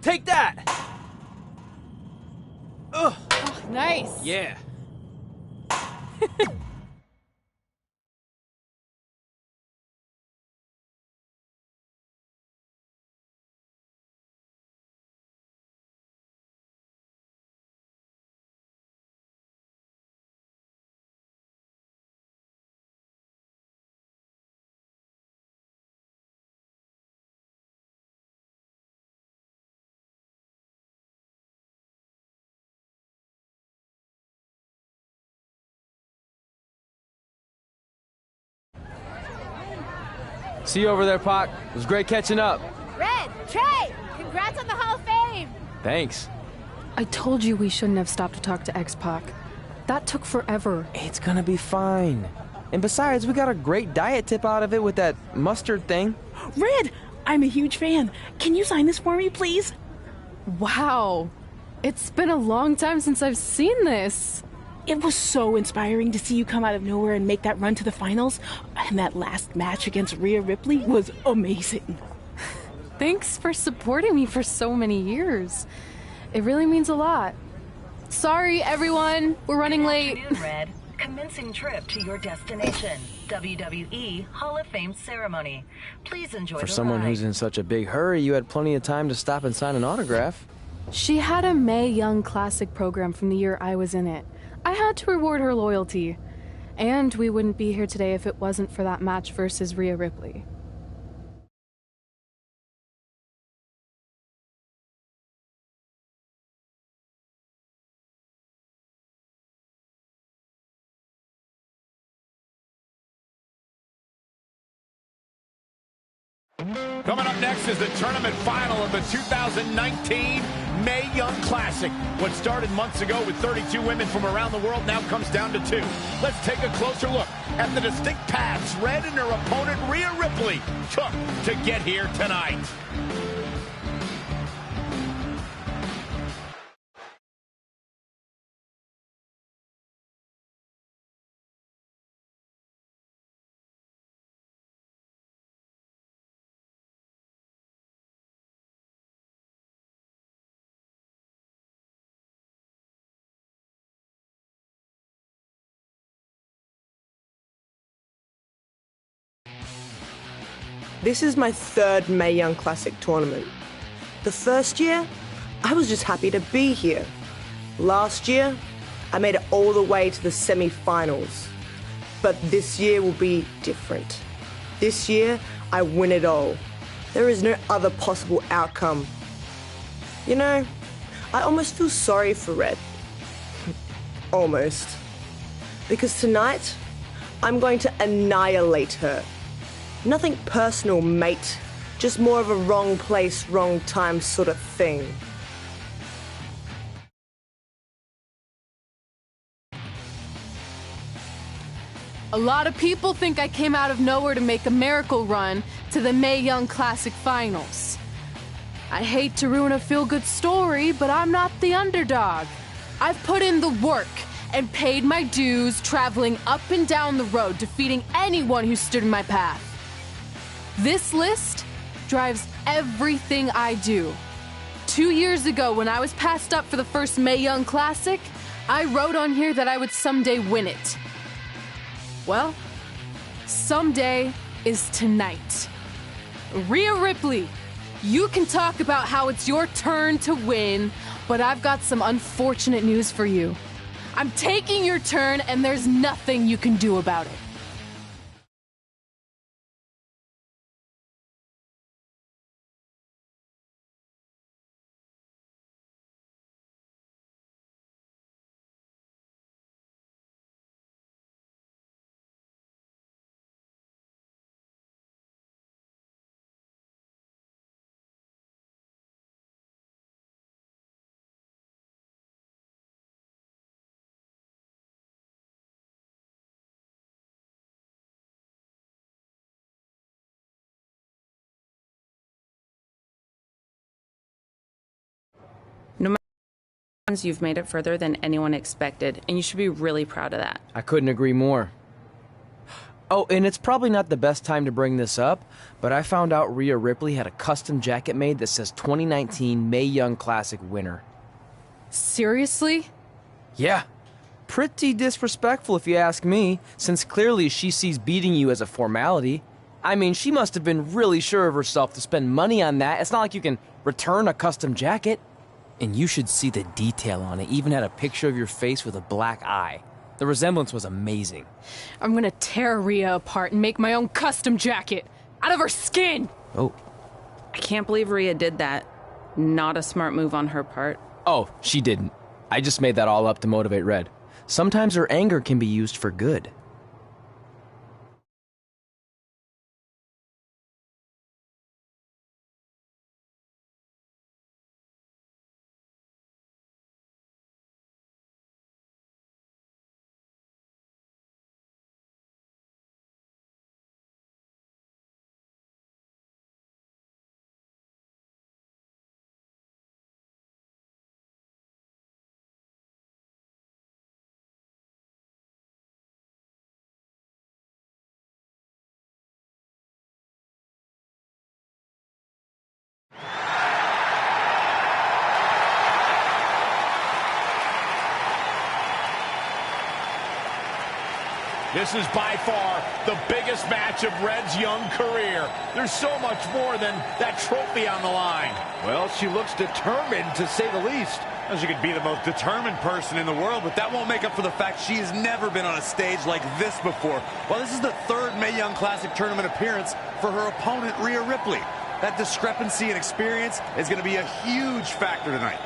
Take that! Ugh. Oh, nice. Yeah. See you over there, Pac. It was great catching up. Red, Trey, congrats on the Hall of Fame. Thanks. I told you we shouldn't have stopped to talk to X-Pac. That took forever. It's gonna be fine. And besides, we got a great diet tip out of it with that mustard thing. Red, I'm a huge fan. Can you sign this for me, please? Wow. It's been a long time since I've seen this. It was so inspiring to see you come out of nowhere and make that run to the finals. And that last match against Rhea Ripley was amazing. Thanks for supporting me for so many years. It really means a lot. Sorry, everyone. We're running late. Good afternoon, Red. Commencing trip to your destination. WWE Hall of Fame ceremony. Please enjoy For the someone ride. who's in such a big hurry, you had plenty of time to stop and sign an autograph. She had a Mae Young Classic program from the year I was in it. I had to reward her loyalty. And we wouldn't be here today if it wasn't for that match versus Rhea Ripley. Coming up next is the tournament final of the 2019 Mae Young Classic. What started months ago with 32 women from around the world now comes down to 2. Let's take a closer look at the distinct paths Red and her opponent Rhea Ripley took to get here tonight. This is my third Mae Young Classic tournament. The first year, I was just happy to be here. Last year, I made it all the way to the semi-finals. But this year will be different. This year, I win it all. There is no other possible outcome. You know, I almost feel sorry for Red. Almost. Because tonight, I'm going to annihilate her. Nothing personal, mate. Just more of a wrong place, wrong time sort of thing. A lot of people think I came out of nowhere to make a miracle run to the Mae Young Classic Finals. I hate to ruin a feel-good story, but I'm not the underdog. I've put in the work and paid my dues traveling up and down the road, defeating anyone who stood in my path. This list drives everything I do. 2 years ago, when I was passed up for the first Mae Young Classic, I wrote on here that I would someday win it. Well, someday is tonight. Rhea Ripley, you can talk about how it's your turn to win, but I've got some unfortunate news for you. I'm taking your turn, and there's nothing you can do about it. You've made it further than anyone expected, and you should be really proud of that. I couldn't agree more. Oh, and it's probably not the best time to bring this up, but I found out Rhea Ripley had a custom jacket made that says 2019 Mae Young Classic winner. Seriously? Yeah. Pretty disrespectful if you ask me, since clearly she sees beating you as a formality. I mean, she must have been really sure of herself to spend money on that. It's not like you can return a custom jacket. And you should see the detail on it. Even had a picture of your face with a black eye. The resemblance was amazing. I'm gonna tear Rhea apart and make my own custom jacket out of her skin! Oh. I can't believe Rhea did that. Not a smart move on her part. Oh, she didn't. I just made that all up to motivate Red. Sometimes her anger can be used for good. This is by far the biggest match of Red's young career. There's so much more than that trophy on the line. Well, she looks determined, to say the least. Well, she could be the most determined person in the world, but that won't make up for the fact she has never been on a stage like this before. Well, this is the third Mae Young Classic tournament appearance for her opponent, Rhea Ripley. That discrepancy in experience is going to be a huge factor tonight.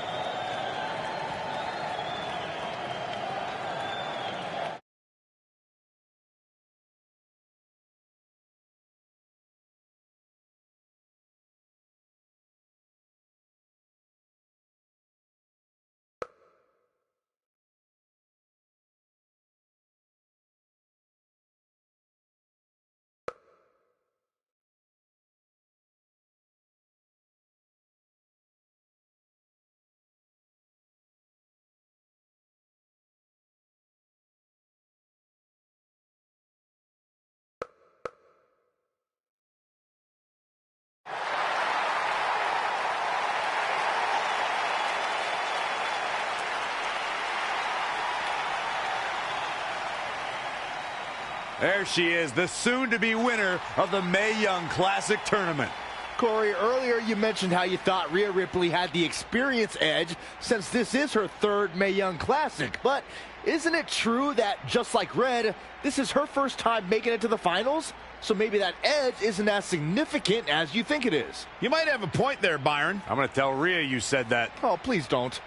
There she is, the soon-to-be winner of the Mae Young Classic Tournament. Corey, earlier you mentioned how you thought Rhea Ripley had the experience edge since this is her third Mae Young Classic. But isn't it true that, just like Red, this is her first time making it to the finals? So maybe that edge isn't as significant as you think it is. You might have a point there, Byron. I'm going to tell Rhea you said that. Oh, please don't.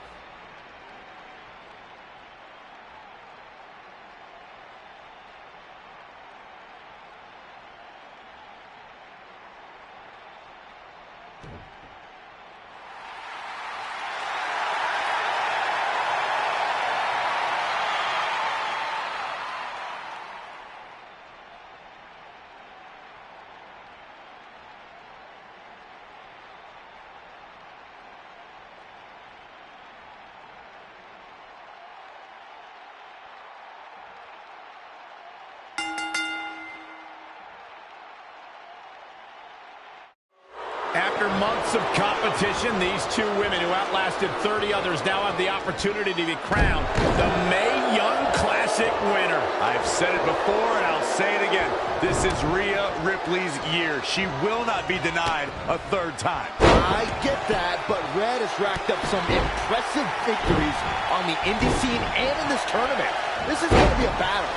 After months of competition, these two women who outlasted 30 others now have the opportunity to be crowned the Mae Young Classic winner. I've said it before and I'll say it again. This is Rhea Ripley's year. She will not be denied a third time. I get that, but Red has racked up some impressive victories on the indie scene and in this tournament. This is going to be a battle.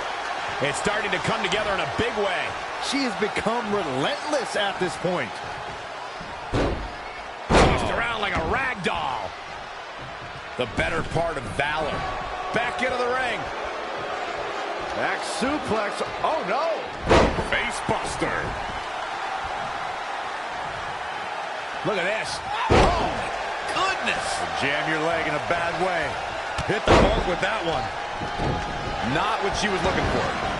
It's starting to come together in a big way. She has become relentless at this point. Around like a rag doll. The better part of valor. Back into the ring. Back suplex. Oh no. Face buster. Look at this. Oh my goodness. Jam your leg in a bad way. Hit the mark with that one. Not what she was looking for.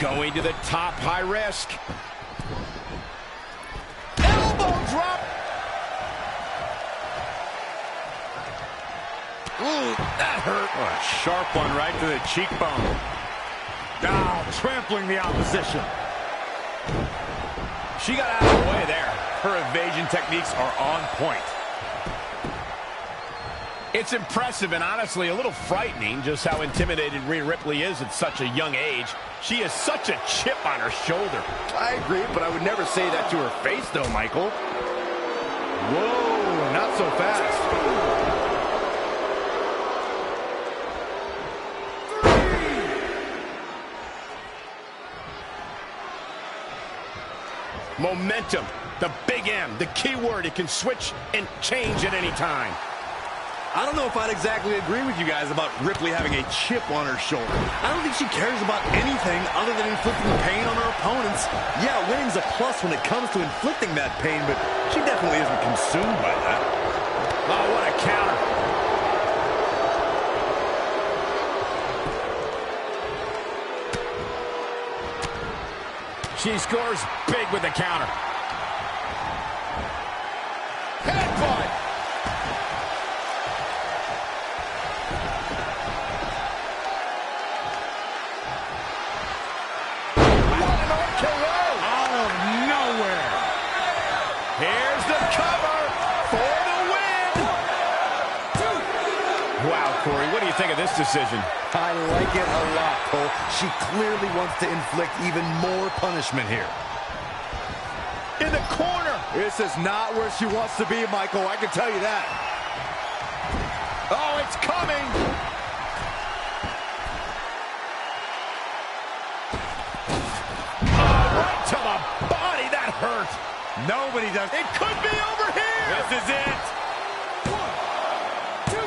Going to the top, high risk. Ooh, that hurt. Oh, a sharp one right to the cheekbone. Oh, trampling the opposition. She got out of the way there. Her evasion techniques are on point. It's impressive and honestly a little frightening just how intimidated Rhea Ripley is at such a young age. She has such a chip on her shoulder. I agree, but I would never say that to her face, though, Michael. Whoa, not so fast. Momentum, the big M, the key word. It can switch and change at any time. I don't know if I'd exactly agree with you guys about Ripley having a chip on her shoulder. I don't think she cares about anything other than inflicting pain on her opponents. Yeah, winning's a plus when it comes to inflicting that pain, but she definitely isn't consumed by that. Oh, what a counter. She scores big with the counter. Headbutt. Here's the cover for the win. Wow, Corey, what do you think of this decision? I like it a lot, Cole. She clearly wants to inflict even more punishment here. In the corner. This is not where she wants to be, Michael. I can tell you that. Oh, it's coming. Oh, right to the body. That hurt. Nobody does. It could be over here. This is it. 1, 2,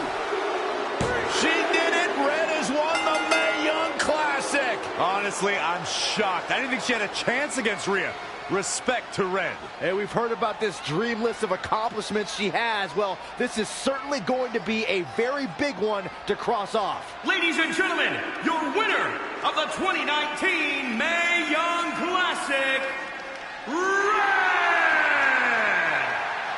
3. She did it. Red has won the Mae Young Classic. Honestly, I'm shocked. I didn't think she had a chance against Rhea. Respect to Red. Hey, we've heard about this dream list of accomplishments she has. Well, this is certainly going to be a very big one to cross off. Ladies and gentlemen, your winner of the 2019 Mae Young Classic, Red!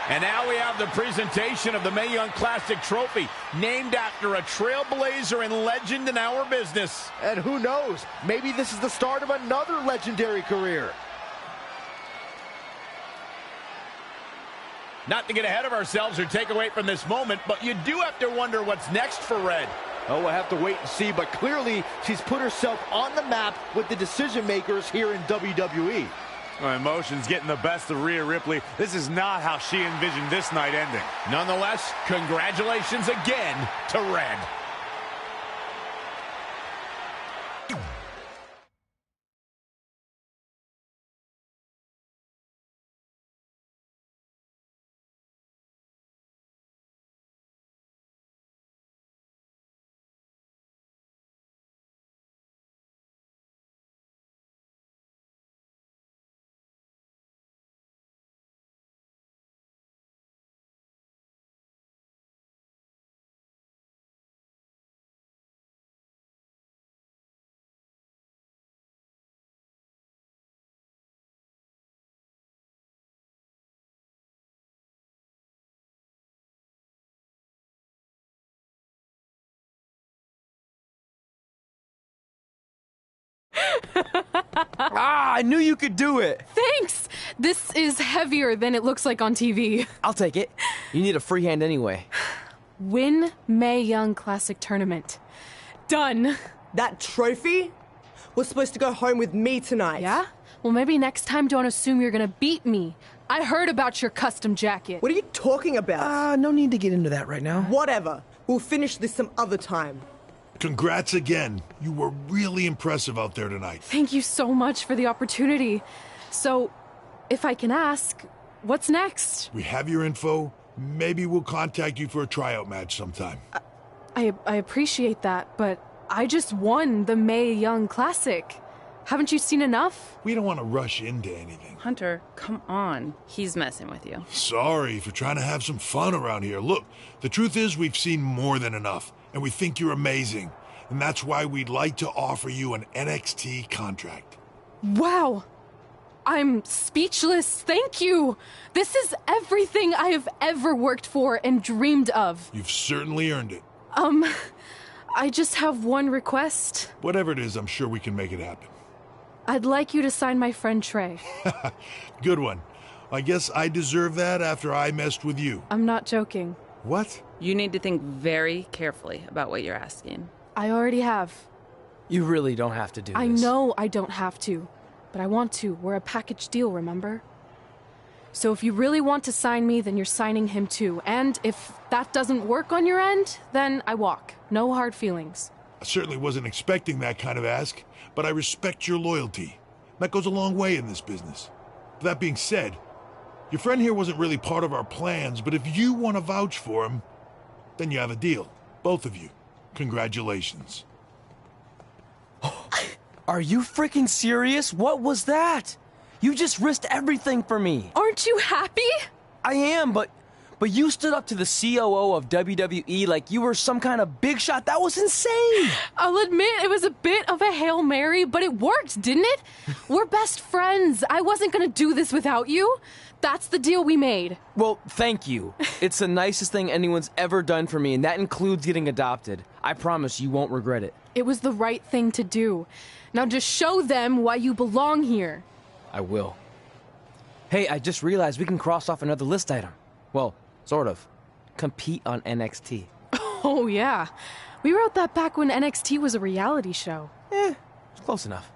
And now we have the presentation of the Mae Young Classic trophy, named after a trailblazer and legend in our business. And who knows, maybe this is the start of another legendary career. Not to get ahead of ourselves or take away from this moment, but you do have to wonder what's next for Red. Oh, we'll have to wait and see, but clearly she's put herself on the map with the decision makers here in WWE. Well, emotions getting the best of Rhea Ripley. This is not how she envisioned this night ending. Nonetheless, congratulations again to Red. I knew you could do it. Thanks! This is heavier than it looks like on TV. I'll take it. You need a free hand anyway. Win Mae Young Classic Tournament. Done. That trophy was supposed to go home with me tonight. Yeah? Well, maybe next time don't assume you're gonna beat me. I heard about your custom jacket. What are you talking about? No need to get into that right now. Whatever. We'll finish this some other time. Congrats again. You were really impressive out there tonight. Thank you so much for the opportunity. So, if I can ask, what's next? We have your info. Maybe we'll contact you for a tryout match sometime. I appreciate that, but I just won the Mae Young Classic. Haven't you seen enough? We don't want to rush into anything. Hunter, come on. He's messing with you. Sorry for trying to have some fun around here. Look, the truth is we've seen more than enough, and we think you're amazing. And that's why we'd like to offer you an NXT contract. Wow. I'm speechless. Thank you. This is everything I have ever worked for and dreamed of. You've certainly earned it. I just have one request. Whatever it is, I'm sure we can make it happen. I'd like you to sign my friend Trey. Good one. I guess I deserve that after I messed with you. I'm not joking. What? You need to think very carefully about what you're asking. I already have. You really don't have to do this. I know I don't have to, but I want to. We're a package deal, remember? So if you really want to sign me, then you're signing him too. And if that doesn't work on your end, then I walk. No hard feelings. I certainly wasn't expecting that kind of ask, but I respect your loyalty. That goes a long way in this business. That being said, your friend here wasn't really part of our plans, but if you want to vouch for him, then you have a deal. Both of you. Congratulations. Are you freaking serious? What was that? You just risked everything for me. Aren't you happy? I am, but you stood up to the COO of WWE like you were some kind of big shot. That was insane. I'll admit it was a bit of a Hail Mary, but it worked, didn't it? We're best friends. I wasn't gonna do this without you. That's the deal we made. Well, thank you. It's the nicest thing anyone's ever done for me, and that includes getting adopted. I promise you won't regret it. It was the right thing to do. Now just show them why you belong here. I will. Hey, I just realized we can cross off another list item. Well, sort of. Compete on NXT. Oh, yeah. We wrote that back when NXT was a reality show. It's close enough.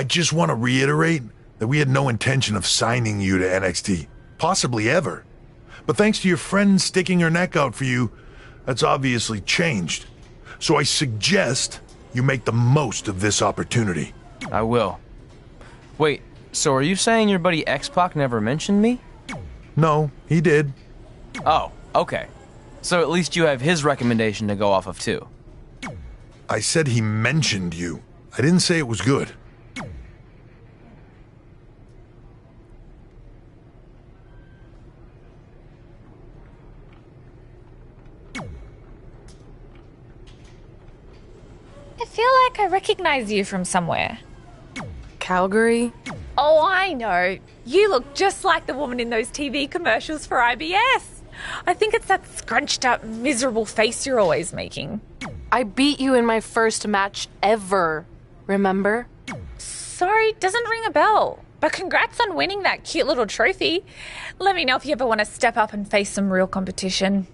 I just want to reiterate that we had no intention of signing you to NXT, possibly ever. But thanks to your friend sticking her neck out for you, that's obviously changed. So I suggest you make the most of this opportunity. I will. Wait, so are you saying your buddy X-Pac never mentioned me? No, he did. Oh, okay. So at least you have his recommendation to go off of too. I said he mentioned you. I didn't say it was good. I feel like I recognize you from somewhere. Calgary? Oh, I know. You look just like the woman in those TV commercials for IBS. I think it's that scrunched up, miserable face you're always making. I beat you in my first match ever, remember? Sorry, doesn't ring a bell. But congrats on winning that cute little trophy. Let me know if you ever want to step up and face some real competition.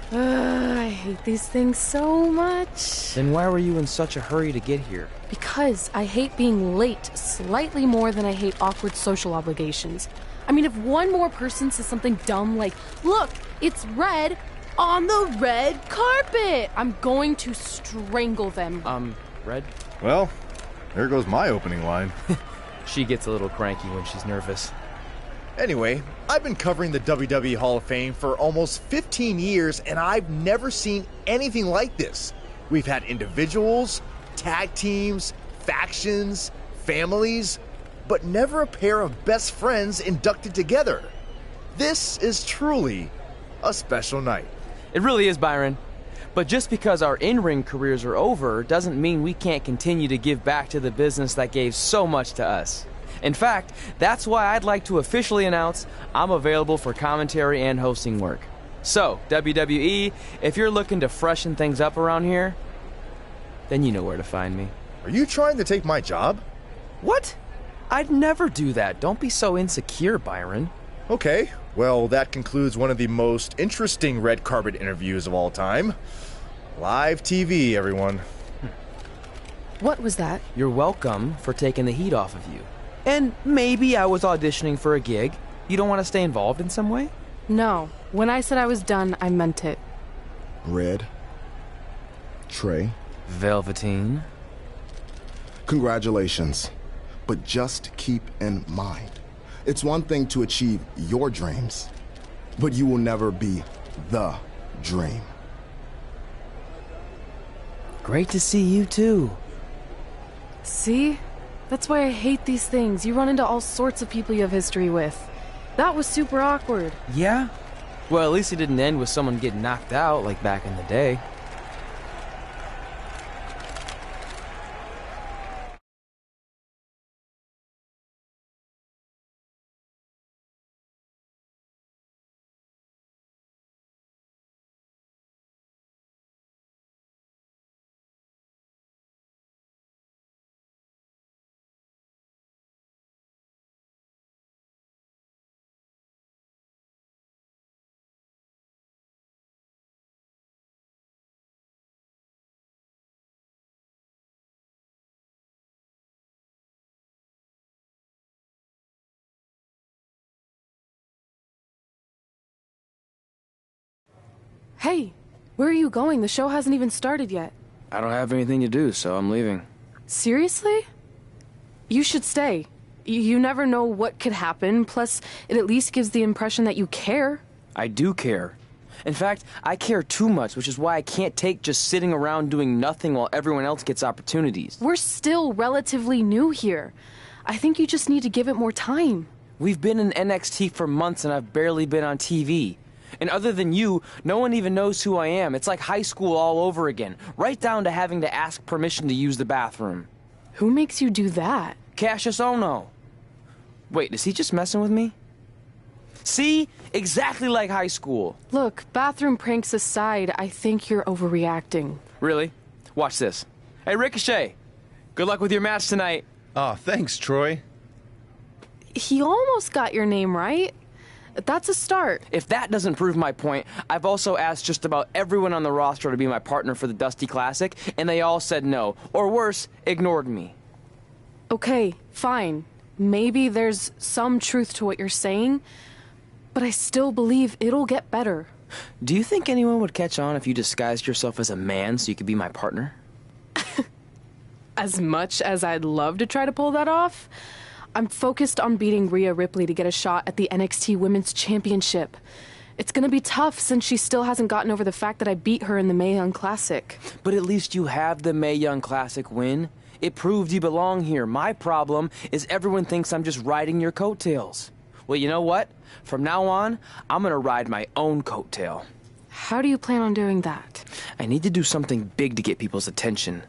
I hate these things so much. Then why were you in such a hurry to get here? Because I hate being late slightly more than I hate awkward social obligations. I mean, if one more person says something dumb like, "Look, it's red on the red carpet," I'm going to strangle them. Red? Well, there goes my opening line. She gets a little cranky when she's nervous. Anyway, I've been covering the WWE Hall of Fame for almost 15 years, and I've never seen anything like this. We've had individuals, tag teams, factions, families, but never a pair of best friends inducted together. This is truly a special night. It really is, Byron. But just because our in-ring careers are over doesn't mean we can't continue to give back to the business that gave so much to us. In fact, that's why I'd like to officially announce I'm available for commentary and hosting work. So, WWE, if you're looking to freshen things up around here, then you know where to find me. Are you trying to take my job? What? I'd never do that. Don't be so insecure, Byron. Okay, well, that concludes one of the most interesting red carpet interviews of all time. Live TV, everyone. What was that? You're welcome for taking the heat off of you. And maybe I was auditioning for a gig. You don't want to stay involved in some way? No. When I said I was done, I meant it. Red. Trey. Velveteen. Congratulations. But just keep in mind, it's one thing to achieve your dreams, but you will never be the dream. Great to see you too. See? That's why I hate these things. You run into all sorts of people you have history with. That was super awkward. Yeah? Well, at least it didn't end with someone getting knocked out like back in the day. Hey, where are you going? The show hasn't even started yet. I don't have anything to do, so I'm leaving. Seriously? You should stay. You never know what could happen, plus it at least gives the impression that you care. I do care. In fact, I care too much, which is why I can't take just sitting around doing nothing while everyone else gets opportunities. We're still relatively new here. I think you just need to give it more time. We've been in NXT for months and I've barely been on TV. And other than you, no one even knows who I am. It's like high school all over again, right down to having to ask permission to use the bathroom. Who makes you do that? Cassius Ohno. Wait, is he just messing with me? See? Exactly like high school. Look, bathroom pranks aside, I think you're overreacting. Really? Watch this. Hey, Ricochet. Good luck with your match tonight. Oh, thanks, Troy. He almost got your name right. That's a start. If that doesn't prove my point, I've also asked just about everyone on the roster to be my partner for the Dusty Classic, and they all said no. Or worse, ignored me. Okay, fine. Maybe there's some truth to what you're saying, but I still believe it'll get better. Do you think anyone would catch on if you disguised yourself as a man so you could be my partner? As much as I'd love to try to pull that off, I'm focused on beating Rhea Ripley to get a shot at the NXT Women's Championship. It's gonna be tough since she still hasn't gotten over the fact that I beat her in the Mae Young Classic. But at least you have the Mae Young Classic win. It proved you belong here. My problem is everyone thinks I'm just riding your coattails. Well, you know what? From now on, I'm gonna ride my own coattail. How do you plan on doing that? I need to do something big to get people's attention.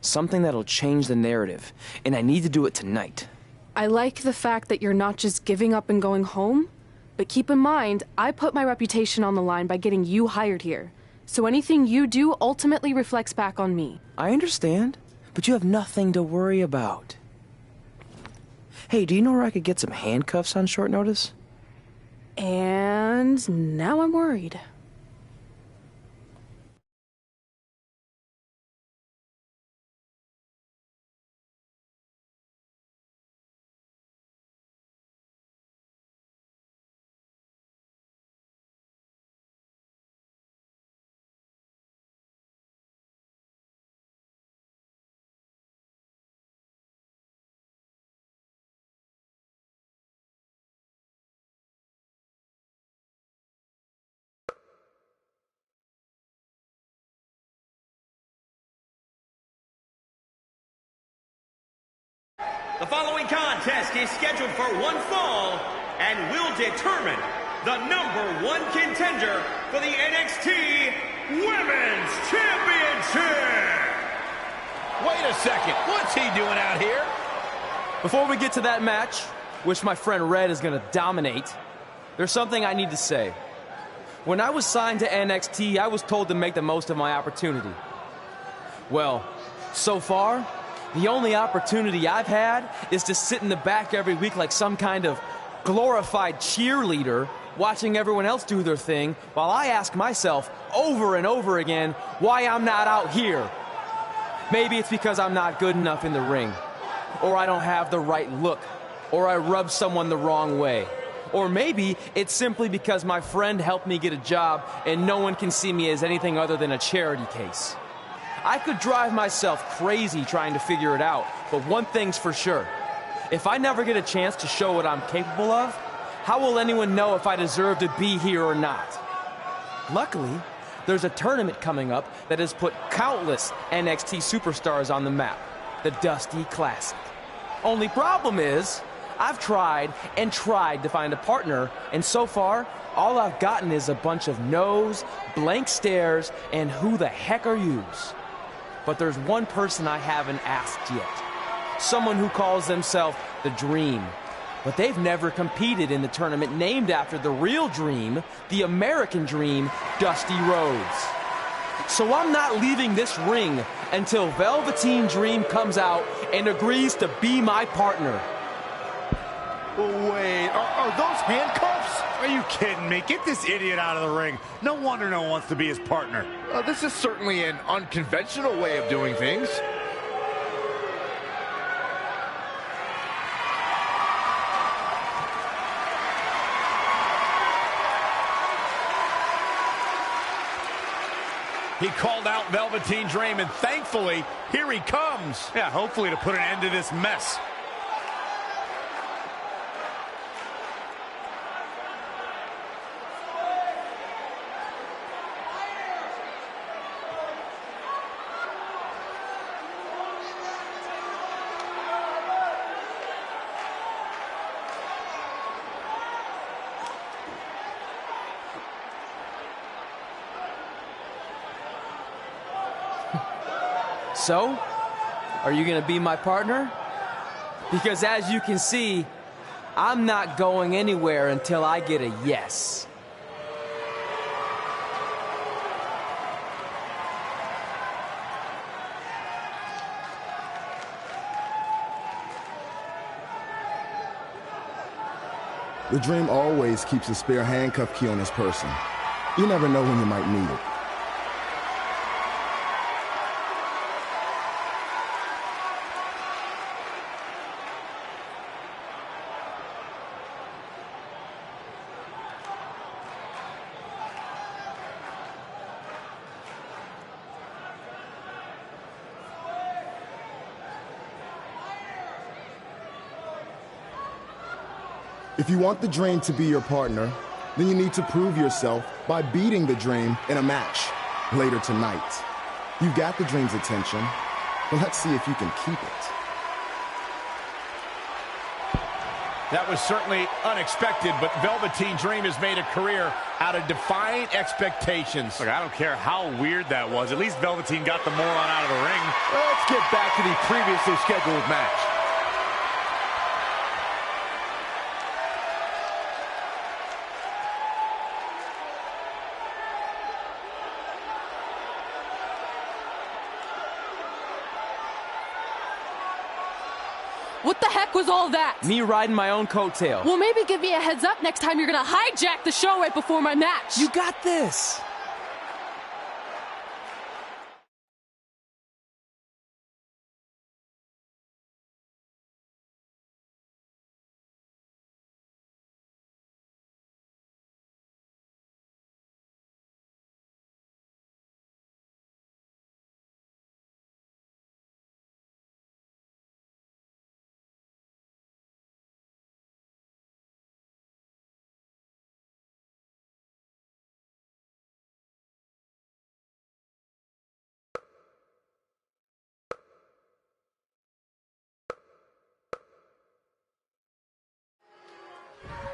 Something that'll change the narrative. And I need to do it tonight. I like the fact that you're not just giving up and going home, but keep in mind, I put my reputation on the line by getting you hired here. So anything you do ultimately reflects back on me. I understand, but you have nothing to worry about. Hey, do you know where I could get some handcuffs on short notice? And now I'm worried. The following contest is scheduled for one fall and will determine the #1 contender for the NXT Women's Championship. Wait a second, what's he doing out here? Before we get to that match, which my friend Red is going to dominate, there's something I need to say. When I was signed to NXT, I was told to make the most of my opportunity. Well, so far, the only opportunity I've had is to sit in the back every week like some kind of glorified cheerleader, watching everyone else do their thing, while I ask myself over and over again why I'm not out here. Maybe it's because I'm not good enough in the ring, or I don't have the right look, or I rub someone the wrong way. Or maybe it's simply because my friend helped me get a job and no one can see me as anything other than a charity case. I could drive myself crazy trying to figure it out, but one thing's for sure. If I never get a chance to show what I'm capable of, how will anyone know if I deserve to be here or not? Luckily, there's a tournament coming up that has put countless NXT superstars on the map, the Dusty Classic. Only problem is, I've tried and tried to find a partner, and so far, all I've gotten is a bunch of no's, blank stares, and who the heck are yous? But there's one person I haven't asked yet. Someone who calls themselves the Dream. But they've never competed in the tournament named after the real Dream, the American Dream, Dusty Rhodes. So I'm not leaving this ring until Velveteen Dream comes out and agrees to be my partner. Wait, are those handcuffs? Are you kidding me? Get this idiot out of the ring. No wonder no one wants to be his partner. This is certainly an unconventional way of doing things. He called out Velveteen Dream, and thankfully, here he comes. Yeah, hopefully to put an end to this mess. So, are you gonna be my partner? Because as you can see, I'm not going anywhere until I get a yes. The Dream always keeps a spare handcuff key on his person. You never know when you might need it. If you want the Dream to be your partner, then you need to prove yourself by beating the Dream in a match later tonight. You've got the Dream's attention, but let's see if you can keep it. That was certainly unexpected, but Velveteen Dream has made a career out of defying expectations. Look, I don't care how weird that was. At least Velveteen got the moron out of the ring. Let's get back to the previously scheduled match. What the heck was all that? Me riding my own coattail. Well, maybe give me a heads up next time you're gonna hijack the show right before my match. You got this.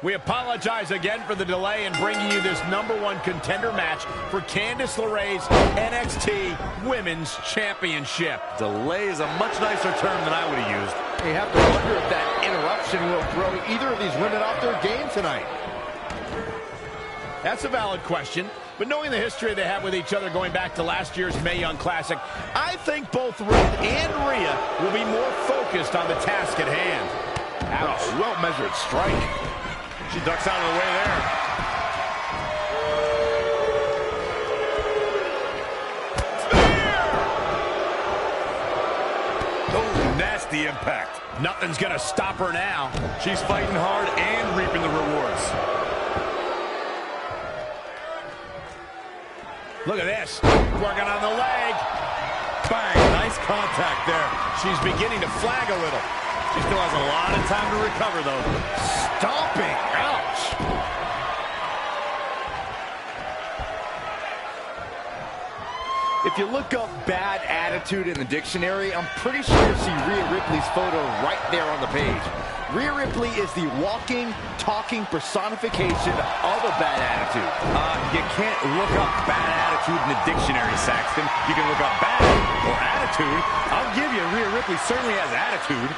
We apologize again for the delay in bringing you this #1 contender match for Candice LeRae's NXT Women's Championship. Delay is a much nicer term than I would have used. You have to wonder if that interruption will throw either of these women off their game tonight. That's a valid question, but knowing the history they have with each other going back to last year's Mae Young Classic, I think both Ruth and Rhea will be more focused on the task at hand. Ouch. Oh, well-measured strike. She ducks out of the way there. Oh, nasty impact. Nothing's gonna stop her now. She's fighting hard and reaping the rewards. Look at this. Working on the leg. Bang. Nice contact there. She's beginning to flag a little. She still has a lot of time to recover, though. Stomping. Ouch. If you look up bad attitude in the dictionary, I'm pretty sure you see Rhea Ripley's photo right there on the page. Rhea Ripley is the walking, talking personification of a bad attitude. You can't look up bad attitude in the dictionary, Saxton. You can look up bad or attitude. I'll give you, Rhea Ripley certainly has attitude.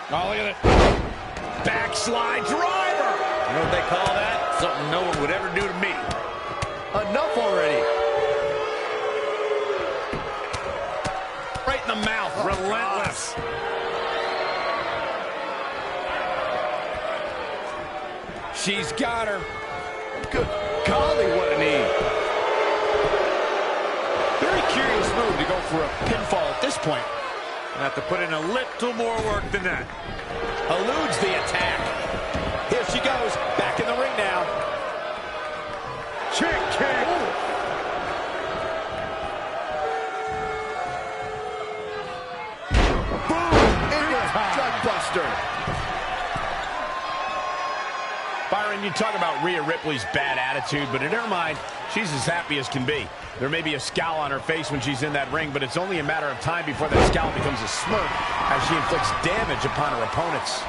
Oh, look at it. Backslide driver. You know what they call that? Something no one would ever do to me. Enough already. Right in the mouth. Relentless. She's got her. Good golly, what a knee. Very curious move to go for a pinfall at this point. Have to put in a little more work than that. Eludes the attack. Here she goes. Back in the ring now. Chick kick. Boom! Into gut buster. Byron, you talk about Rhea Ripley's bad attitude, but in her mind, she's as happy as can be. There may be a scowl on her face when she's in that ring, but it's only a matter of time before that scowl becomes a smirk as she inflicts damage upon her opponents.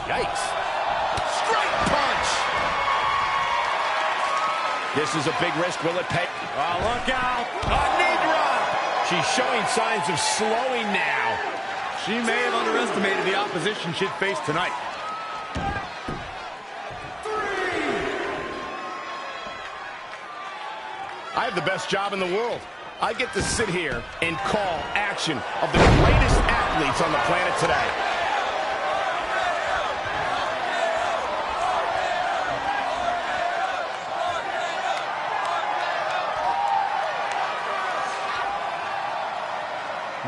Yikes. Straight punch. This is a big risk. Will it pay? Oh, look out. A knee drop. She's showing signs of slowing now. She may have underestimated the opposition she'd face tonight. I have the best job in the world. I get to sit here and call action of the greatest athletes on the planet today.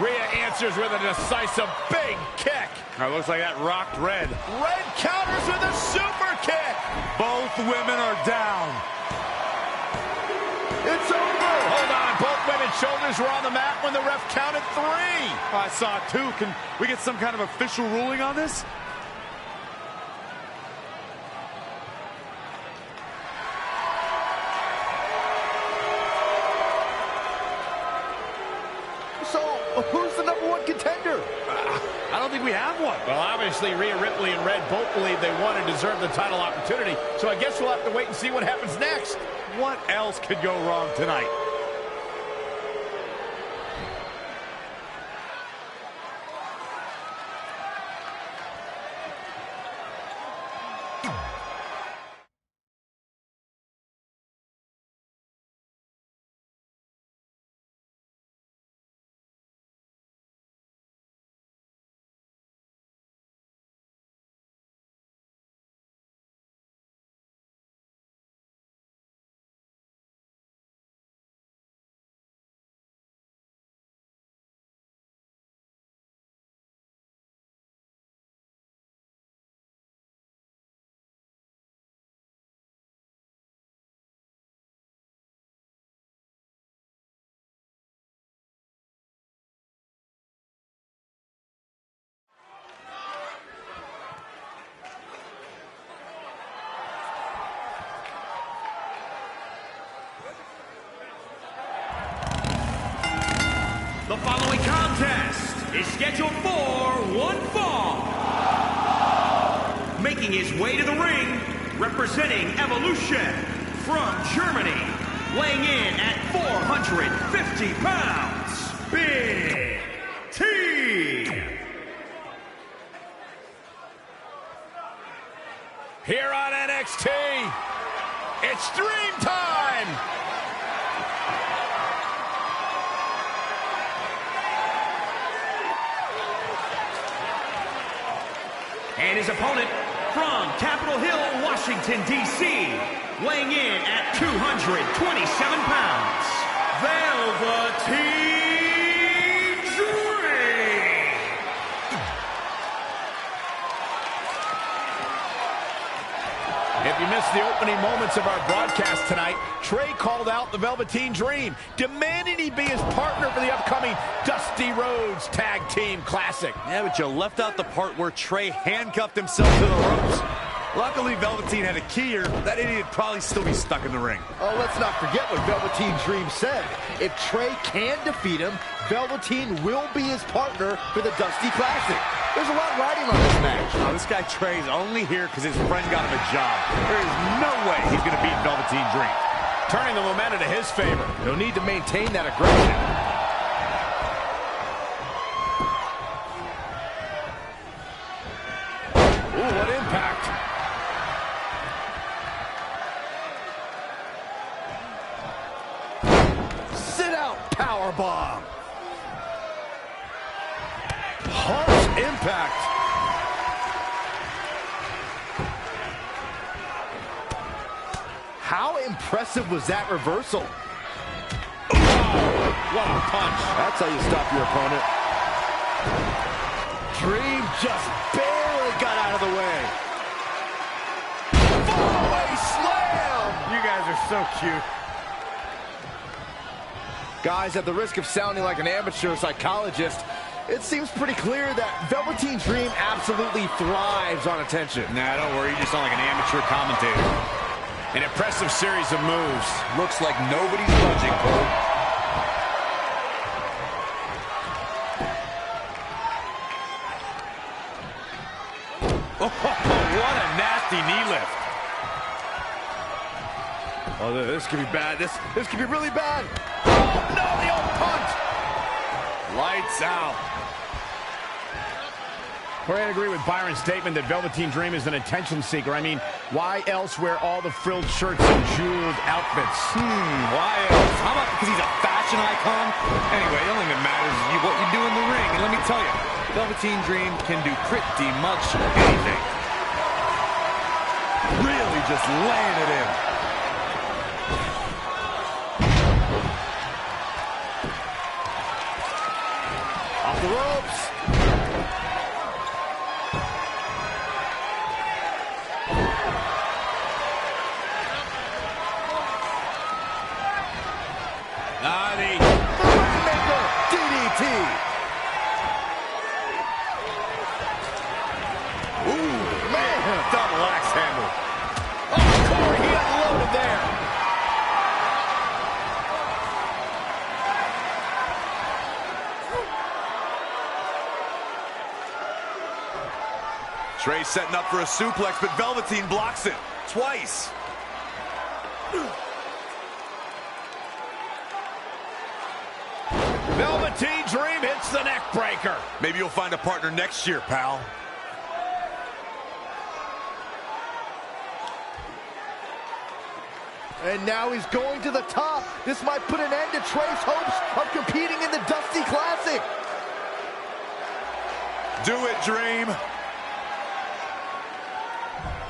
Rhea answers with a decisive big kick. Looks like that rocked Red. Red counters with a super kick. Both women are down. It's over. Hold on. Both women's shoulders were on the mat when the ref counted 3. I saw it too. Can we get some kind of official ruling on this? So, who's the #1 contender? I don't think we have one. Well, obviously, Rhea Ripley and Red both believe they want and deserve the title opportunity, so I guess we'll have to wait and see what happens next. What else could go wrong tonight? The following contest is scheduled for one fall. Making his way to the ring, representing Evolution from Germany, weighing in at 450 pounds, Big T. Here on NXT, it's Dream Time! And his opponent from Capitol Hill, Washington, D.C., weighing in at 227 pounds, Velveteen Dream! If you missed the opening moments of our broadcast tonight, Trey called out the Velveteen Dream, demanding he be his partner for the upcoming Dusty Rhodes Tag Team Classic. Yeah, but you left out the part where Trey handcuffed himself to the ropes. Luckily, Velveteen had a key here. That idiot would probably still be stuck in the ring. Oh, let's not forget what Velveteen Dream said. If Trey can defeat him, Velveteen will be his partner for the Dusty Classic. There's a lot riding on this match. Oh, this guy Trey's only here because his friend got him a job. There is no way he's going to beat Velveteen Dream. Turning the momentum to his favor. He'll need to maintain that aggression. Ooh, what impact. Sit out powerbomb. Harsh impact. How impressive was that reversal? Oh, what a punch. That's how you stop your opponent. Dream just barely got out of the way. Fallaway slam! You guys are so cute. Guys, at the risk of sounding like an amateur psychologist, it seems pretty clear that Velveteen Dream absolutely thrives on attention. Nah, don't worry. You just sound like an amateur commentator. An impressive series of moves. Looks like nobody's budging, Cole. Oh, what a nasty knee lift. Oh, this could be bad. This could be really bad. Oh, no, the old punt. Lights out. Corey, I agree with Byron's statement that Velveteen Dream is an attention seeker. I mean, why else wear all the frilled shirts and jeweled outfits? Why else? How about because he's a fashion icon? Anyway, the only thing that matters is what you do in the ring. And let me tell you, Velveteen Dream can do pretty much anything. Really just laying it in. Off the ropes. DDT. Ooh, man, double axe handle. Oh, Corey, he unloaded there. Trey setting up for a suplex, but Velveteen blocks it twice. Velveteen Dream hits the neck breaker. Maybe you'll find a partner next year, pal. And now he's going to the top. This might put an end to Trey's hopes of competing in the Dusty Classic. Do it, Dream.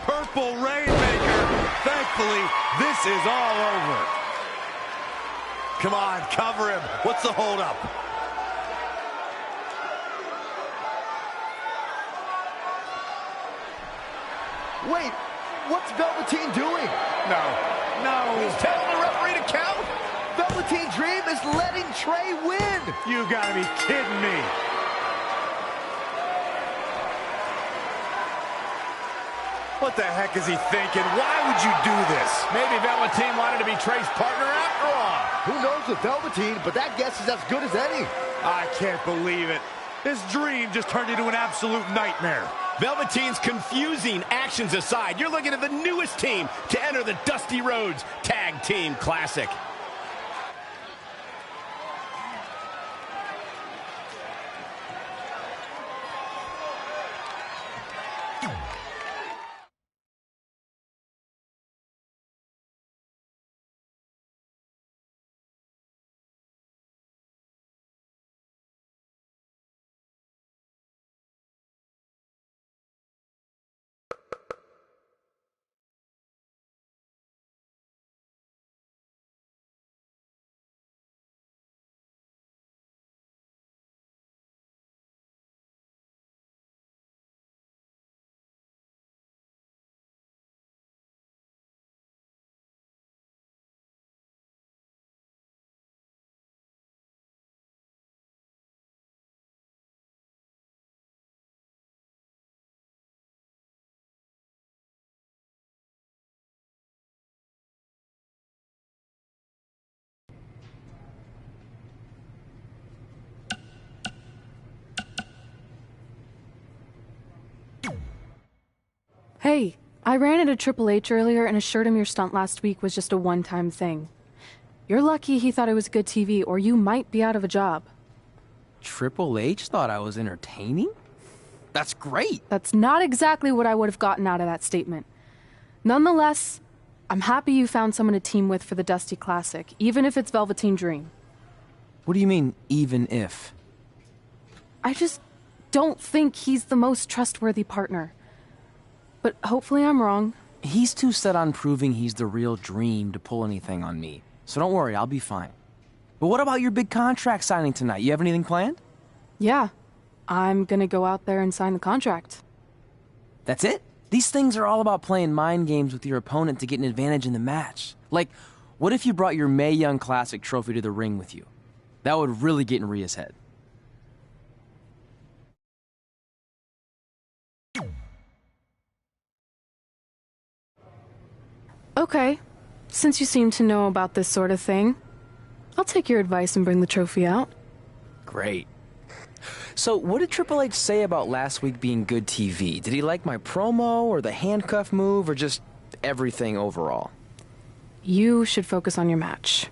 Purple Rainmaker. Thankfully, this is all over. Come on, cover him. What's the holdup? Wait, what's Velveteen doing? No. He's telling the referee to count? Velveteen Dream is letting Trey win. You gotta be kidding me. What the heck is he thinking? Why would you do this? Maybe Velveteen wanted to be Trey's partner after all. Who knows with Velveteen, but that guess is as good as any. I can't believe it. This dream just turned into an absolute nightmare. Velveteen's confusing actions aside, you're looking at the newest team to enter the Dusty Rhodes Tag Team Classic. Hey, I ran into Triple H earlier and assured him your stunt last week was just a one-time thing. You're lucky he thought it was good TV, or you might be out of a job. Triple H thought I was entertaining? That's great. That's not exactly what I would have gotten out of that statement. Nonetheless, I'm happy you found someone to team with for the Dusty Classic, even if it's Velveteen Dream. What do you mean, even if? I just don't think he's the most trustworthy partner. But hopefully I'm wrong. He's too set on proving he's the real Dream to pull anything on me. So don't worry, I'll be fine. But what about your big contract signing tonight? You have anything planned? Yeah, I'm gonna go out there and sign the contract. That's it? These things are all about playing mind games with your opponent to get an advantage in the match. Like, what if you brought your Mae Young Classic trophy to the ring with you? That would really get in Rhea's head. Okay, since you seem to know about this sort of thing, I'll take your advice and bring the trophy out. Great. So, what did Triple H say about last week being good TV? Did he like my promo, or the handcuff move, or just everything overall? You should focus on your match.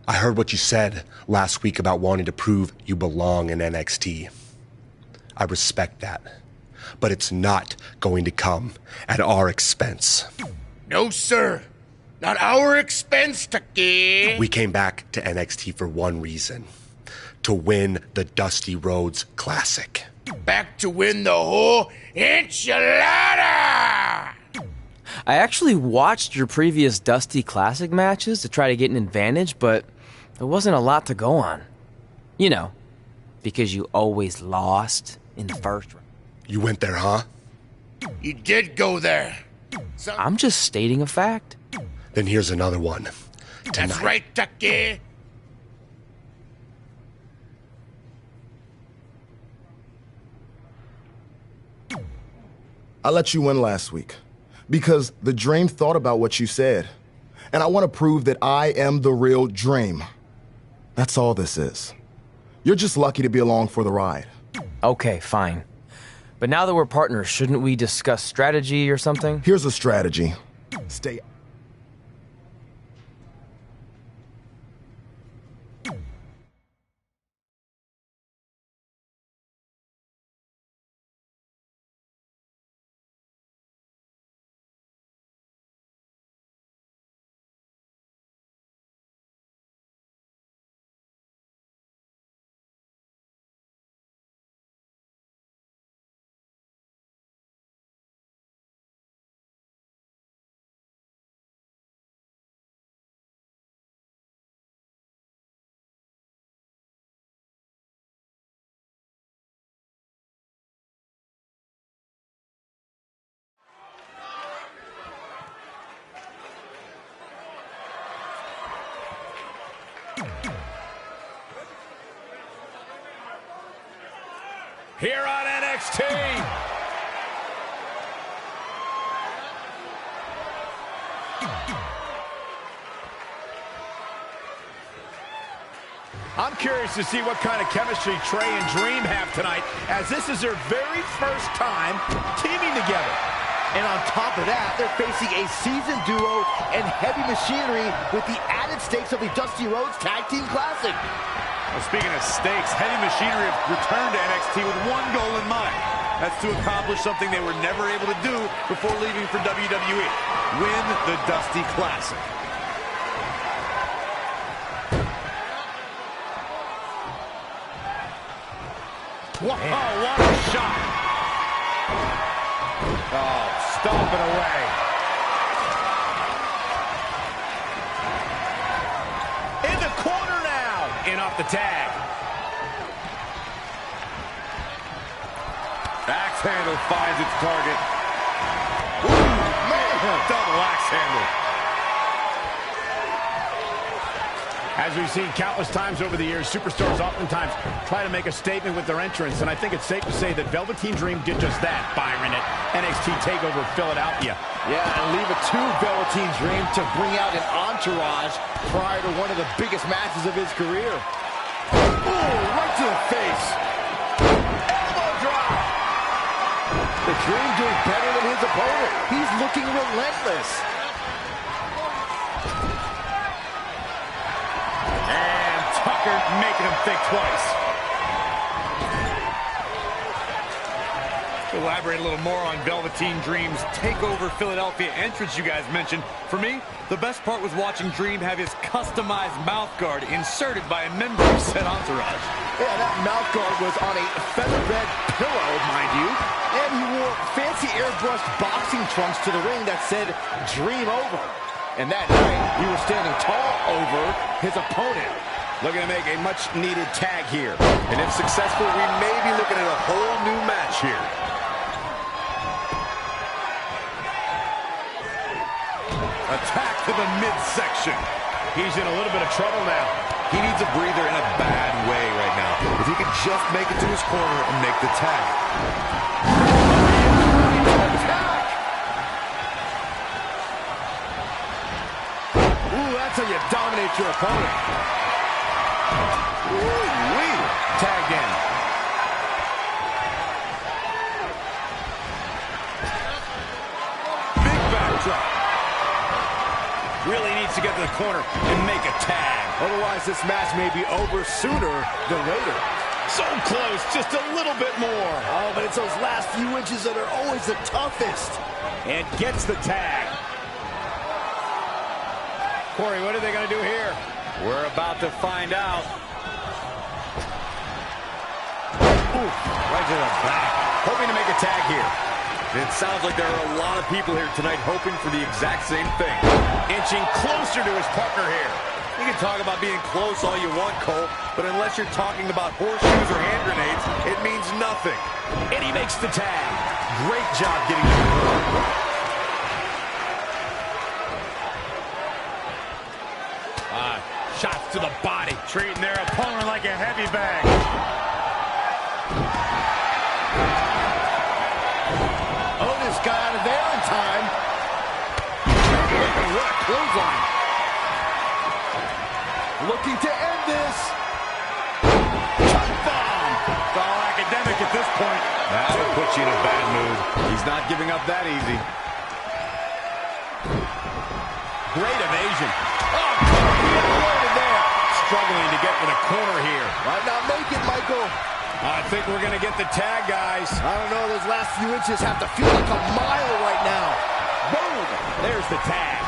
I heard what you said last week about wanting to prove you belong in NXT. I respect that. But it's not going to come at our expense. No, sir. Not our expense, Tucky. We came back to NXT for one reason. To win the Dusty Rhodes Classic. Back to win the whole enchilada! I actually watched your previous Dusty Classic matches to try to get an advantage, but there wasn't a lot to go on. You know, because you always lost in the first round. You went there, huh? You did go there. I'm just stating a fact. Then here's another one. Tonight. That's right, Tucky. I let you win last week because the Dream thought about what you said. And I want to prove that I am the real Dream. That's all this is. You're just lucky to be along for the ride. Okay, fine. But now that we're partners, shouldn't we discuss strategy or something? Here's a strategy. Stay... Here on NXT. I'm curious to see what kind of chemistry Trey and Dream have tonight, as this is their very first time teaming together. And on top of that, they're facing a seasoned duo and heavy machinery with the added stakes of the Dusty Rhodes Tag Team Classic. Well, speaking of stakes, Heavy Machinery have returned to NXT with one goal in mind. That's to accomplish something they were never able to do before leaving for WWE. Win the Dusty Classic. Whoa, what a shot. Oh, stomping away. In the corner now. In off the tag. Axe handle finds its target. Ooh, man, double axe handle. As we've seen countless times over the years, superstars oftentimes try to make a statement with their entrance, and I think it's safe to say that Velveteen Dream did just that, Byron, at NXT TakeOver Philadelphia. Yeah, and leave it to Velveteen Dream to bring out an entourage prior to one of the biggest matches of his career. Ooh, right to the face. Elbow drop. The Dream doing better than his opponent. He's looking relentless. Making him think twice. To elaborate a little more on Velveteen Dream's TakeOver Philadelphia entrance you guys mentioned, for me, the best part was watching Dream have his customized mouth guard inserted by a member of said entourage. Yeah, that mouth guard was on a featherbed pillow, mind you, and he wore fancy airbrushed boxing trunks to the ring that said Dream Over. And that night, he was standing tall over his opponent. Looking to make a much-needed tag here. And if successful, we may be looking at a whole new match here. Attack to the midsection. He's in a little bit of trouble now. He needs a breather in a bad way right now. If he can just make it to his corner and make the tag. Ooh, that's how you dominate your opponent. Ooh-wee. Tagged in. Big backdrop. Really needs to get to the corner and make a tag. Otherwise, this match may be over sooner than later. So close, just a little bit more. Oh, but it's those last few inches that are always the toughest. And gets the tag. Corey, what are they going to do here? We're about to find out. Ooh, right to the back. Hoping to make a tag here. It sounds like there are a lot of people here tonight hoping for the exact same thing. Inching closer to his partner here. You can talk about being close all you want, Cole, but unless you're talking about horseshoes or hand grenades, it means nothing. And he makes the tag. Great job getting to the corner. Shots to the body. Treating their opponent like a heavy bag. Otis got out of there in time. What a clothesline. Looking to end this. Chuck bomb. It's all academic at this point. That'll put you in a bad mood. He's not giving up that easy. Great evasion. Oh, loaded there. Struggling to get to the corner here. Might not make it, Michael. I think we're going to get the tag, guys. I don't know. Those last few inches have to feel like a mile right now. Boom. There's the tag.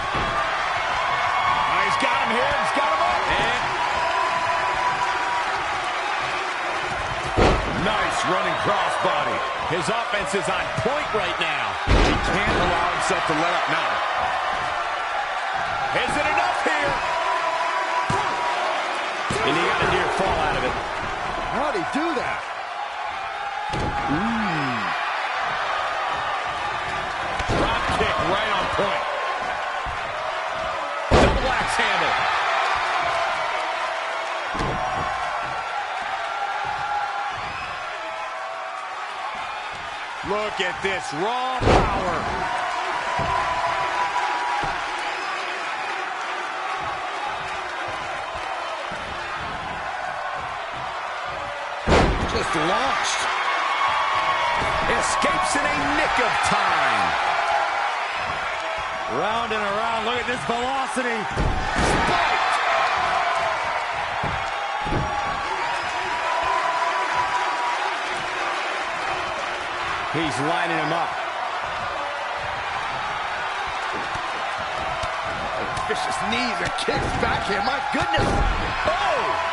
He's got him here. He's got him up. And nice running crossbody. His offense is on point right now. He can't allow himself to let up now. Is it enough here? And he got a near fall out of it. How'd he do that? Drop kick right on point. Double axe handle. Look at this raw power. Just launched. Escapes in a nick of time. Round and around. Look at this velocity. Spiked. He's lining him up. Vicious knees and kicks back here. My goodness. Oh!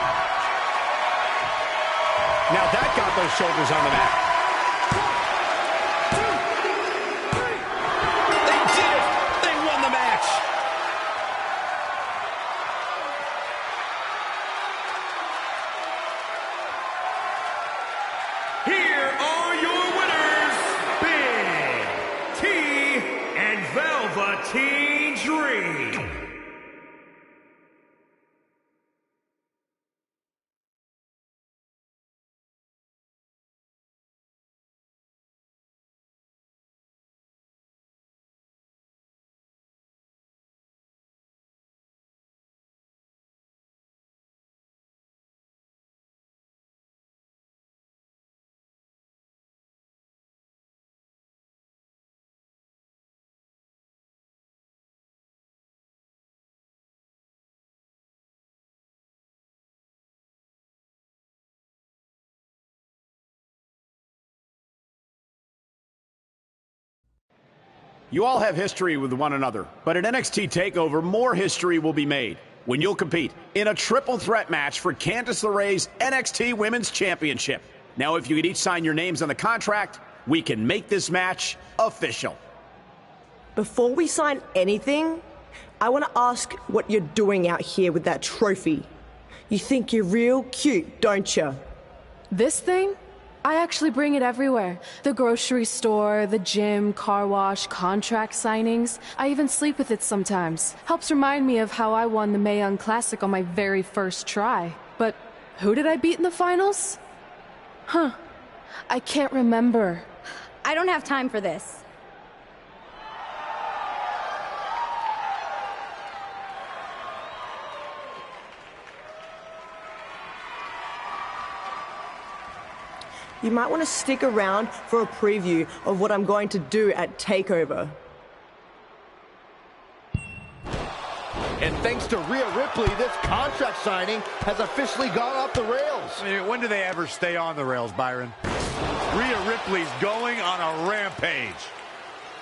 Now that got those shoulders on the mat. They did it! They won the match! Here are your winners, Big T and Velveteen Dream. You all have history with one another, but at NXT TakeOver, more history will be made when you'll compete in a triple threat match for Candice LeRae's NXT Women's Championship. Now, if you could each sign your names on the contract, we can make this match official. Before we sign anything, I want to ask what you're doing out here with that trophy. You think you're real cute, don't you? This thing? I actually bring it everywhere. The grocery store, the gym, car wash, contract signings. I even sleep with it sometimes. Helps remind me of how I won the Mae Young Classic on my very first try. But who did I beat in the finals? Huh. I can't remember. I don't have time for this. You might want to stick around for a preview of what I'm going to do at TakeOver. And thanks to Rhea Ripley, this contract signing has officially gone off the rails. I mean, when do they ever stay on the rails, Byron? Rhea Ripley's going on a rampage.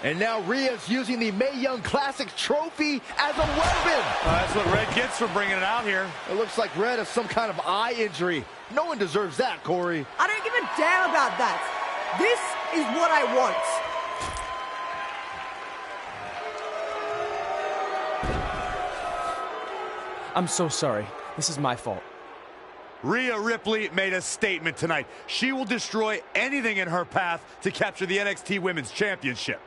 And now Rhea's using the Mae Young Classic trophy as a weapon. That's what Red gets for bringing it out here. It looks like Red has some kind of eye injury. No one deserves that, Corey. I don't give a damn about that. This is what I want. I'm so sorry. This is my fault. Rhea Ripley made a statement tonight. She will destroy anything in her path to capture the NXT Women's Championship.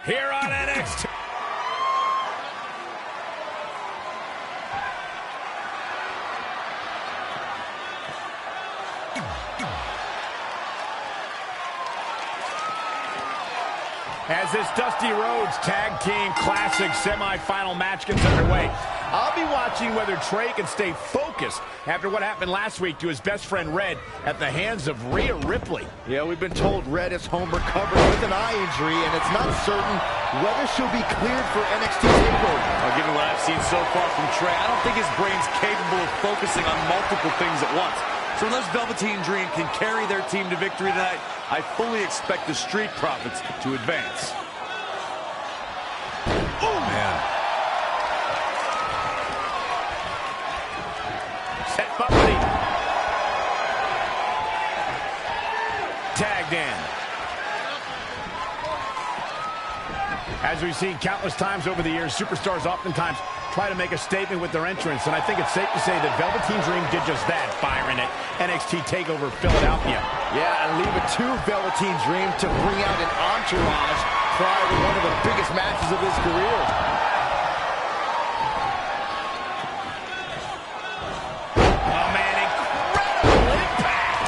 Here on NXT. As this Dusty Rhodes Tag Team Classic semifinal match gets underway, I'll be watching whether Trey can stay focused after what happened last week to his best friend Red at the hands of Rhea Ripley. Yeah, we've been told Red is home recovering with an eye injury, and it's not certain whether she'll be cleared for NXT TakeOver. Well, given what I've seen so far from Trey, I don't think his brain's capable of focusing on multiple things at once. So unless Velveteen Dream can carry their team to victory tonight, I fully expect the Street Profits to advance. Oh, man. Set bumpity. Tagged in. As we've seen countless times over the years, superstars oftentimes try to make a statement with their entrance, and I think it's safe to say that Velveteen Dream did just that, Byron, at NXT TakeOver Philadelphia. Yeah, and leave it to Velveteen Dream to bring out an entourage prior to one of the biggest matches of his career. Oh, man, incredible impact!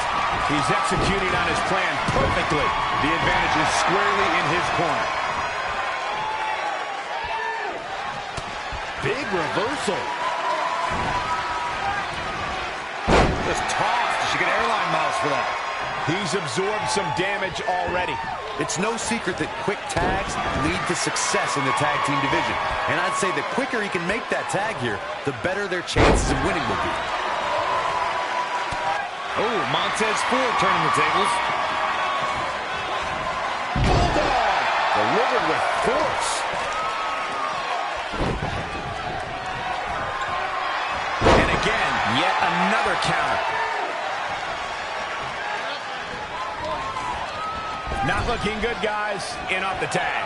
He's executing on his plan perfectly. The advantage is squarely in his corner. Big reversal. Just tossed. She got airline miles for that. He's absorbed some damage already. It's no secret that quick tags lead to success in the tag team division. And I'd say the quicker he can make that tag here, the better their chances of winning will be. Oh, Montez Ford turning the tables. Bulldog delivered with force. And again, yet another counter. Not looking good, guys. In off the tag.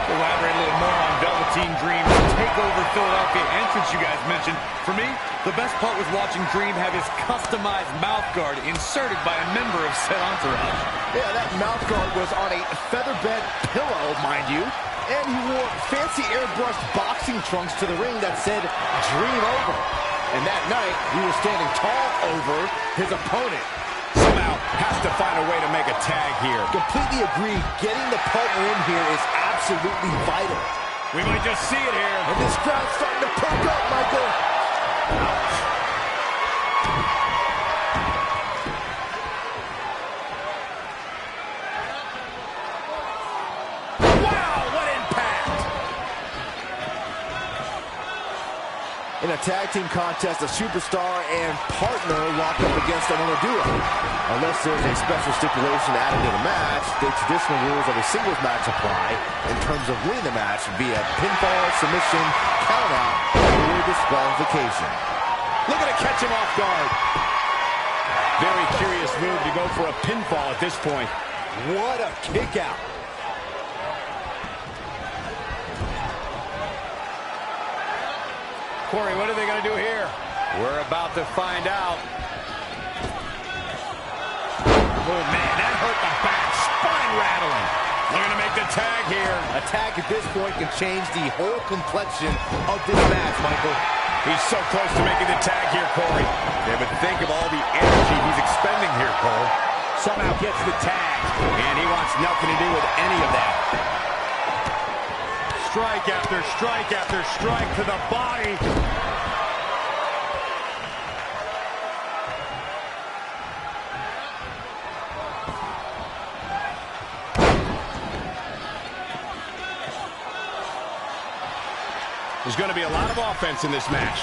Elaborate a little more on Velveteen Dream's TakeOver Philadelphia entrance you guys mentioned. For me, the best part was watching Dream have his customized mouth guard inserted by a member of said entourage. Yeah, that mouth guard was on a featherbed pillow, mind you. And he wore fancy airbrushed boxing trunks to the ring that said, "Dream Over." And that night, he was standing tall over his opponent. Somehow has to find a way to make a tag here. Completely agree. Getting the partner in here is absolutely vital. We might just see it here. And this crowd's starting to perk up, Michael. Ouch. In a tag team contest, a superstar and partner lock up against another duo. Unless there's a special stipulation added to the match, the traditional rules of a singles match apply in terms of winning the match via pinfall, submission, countout, or disqualification. Look at it catch him off guard. Very curious move to go for a pinfall at this point. What a kick out. Corey, what are they going to do here? We're about to find out. Oh, man, that hurt the back. Spine rattling. Looking to make the tag here. A tag at this point can change the whole complexion of this match, Michael. He's so close to making the tag here, Corey. Yeah, but think of all the energy he's expending here, Cole. Somehow gets the tag, and he wants nothing to do with any of that. Strike after strike after strike to the body. There's going to be a lot of offense in this match.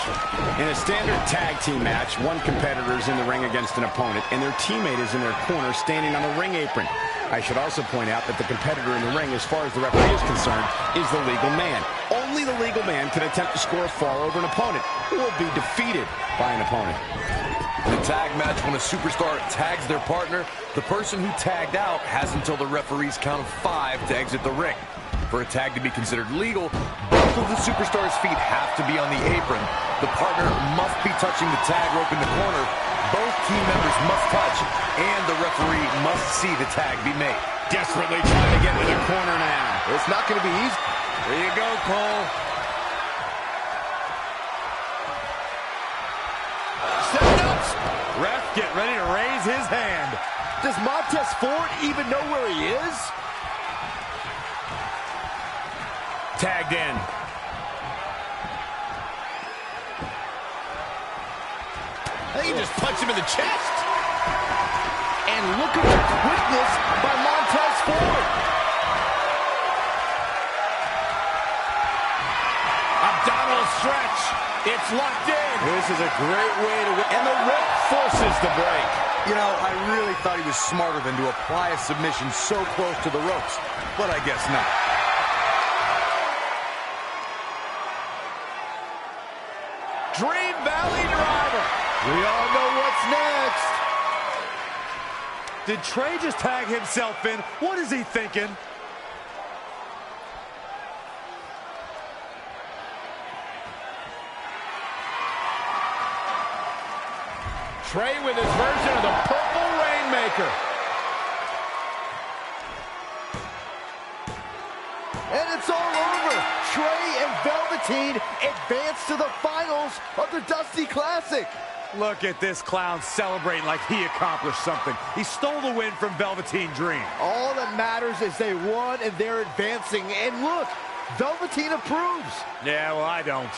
In a standard tag team match, one competitor is in the ring against an opponent, and their teammate is in their corner standing on the ring apron. I should also point out that the competitor in the ring, as far as the referee is concerned, is the legal man. Only the legal man can attempt to score a fall over an opponent or be defeated by an opponent. In a tag match, when a superstar tags their partner, the person who tagged out has until the referee's count of 5 to exit the ring. For a tag to be considered legal, both of the superstar's feet have to be on the apron. The partner must be touching the tag rope in the corner. Both team members must touch, and the referee must see the tag be made. Desperately trying to get to the corner now. It's not going to be easy. There you go, Cole. Setting up. Ref, get ready to raise his hand. Does Montez Ford even know where he is? Tagged in. I think he just punched him in the chest. And look at the quickness by Montez Ford. Abdominal stretch. It's locked in. This is a great way to win. And the ref forces the break. You know, I really thought he was smarter than to apply a submission so close to the ropes, but I guess not. Dream Valley Driver. We all know what's next. Did Trey just tag himself in? What is he thinking? Trey with his version of the Purple Rainmaker. And it's all over. Trey and Velveteen advance to the finals of the Dusty Classic. Look at this clown celebrating like he accomplished something. He stole the win from Velveteen Dream. All that matters is they won and they're advancing. And look, Velveteen approves. Yeah, well, I don't.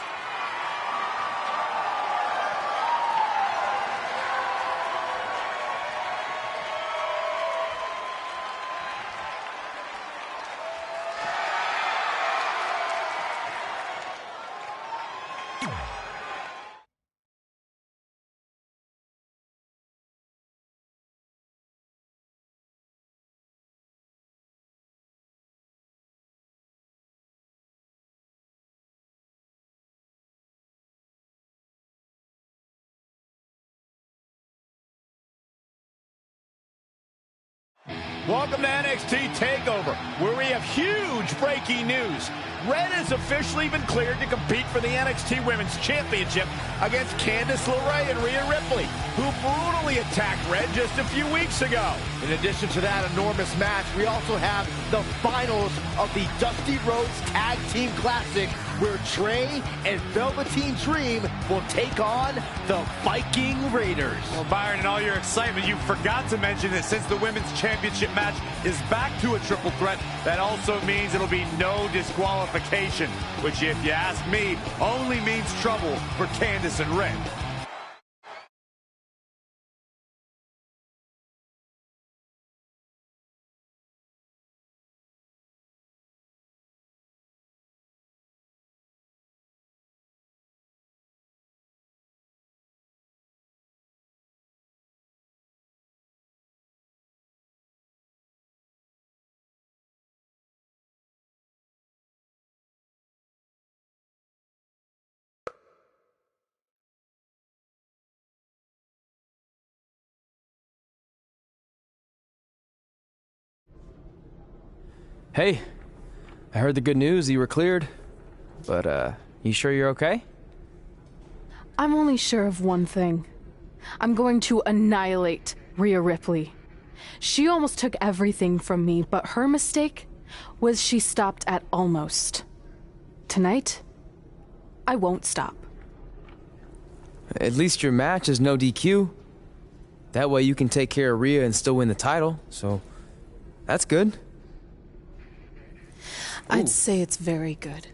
Welcome to NXT TakeOver, where we have huge breaking news. Red has officially been cleared to compete for the NXT Women's Championship against Candice LeRae and Rhea Ripley, who brutally attacked Red just a few weeks ago. In addition to that enormous match, we also have the finals of the Dusty Rhodes Tag Team Classic where Trey and Velveteen Dream will take on the Viking Raiders. Well, Byron, in all your excitement, you forgot to mention that since the women's championship match is back to a triple threat, that also means it'll be no disqualification, which, if you ask me, only means trouble for Candice and Red. Hey, I heard the good news, you were cleared. But, you sure you're okay? I'm only sure of one thing. I'm going to annihilate Rhea Ripley. She almost took everything from me, but her mistake was she stopped at almost. Tonight, I won't stop. At least your match is no DQ. That way you can take care of Rhea and still win the title, so that's good. I'd say it's very good.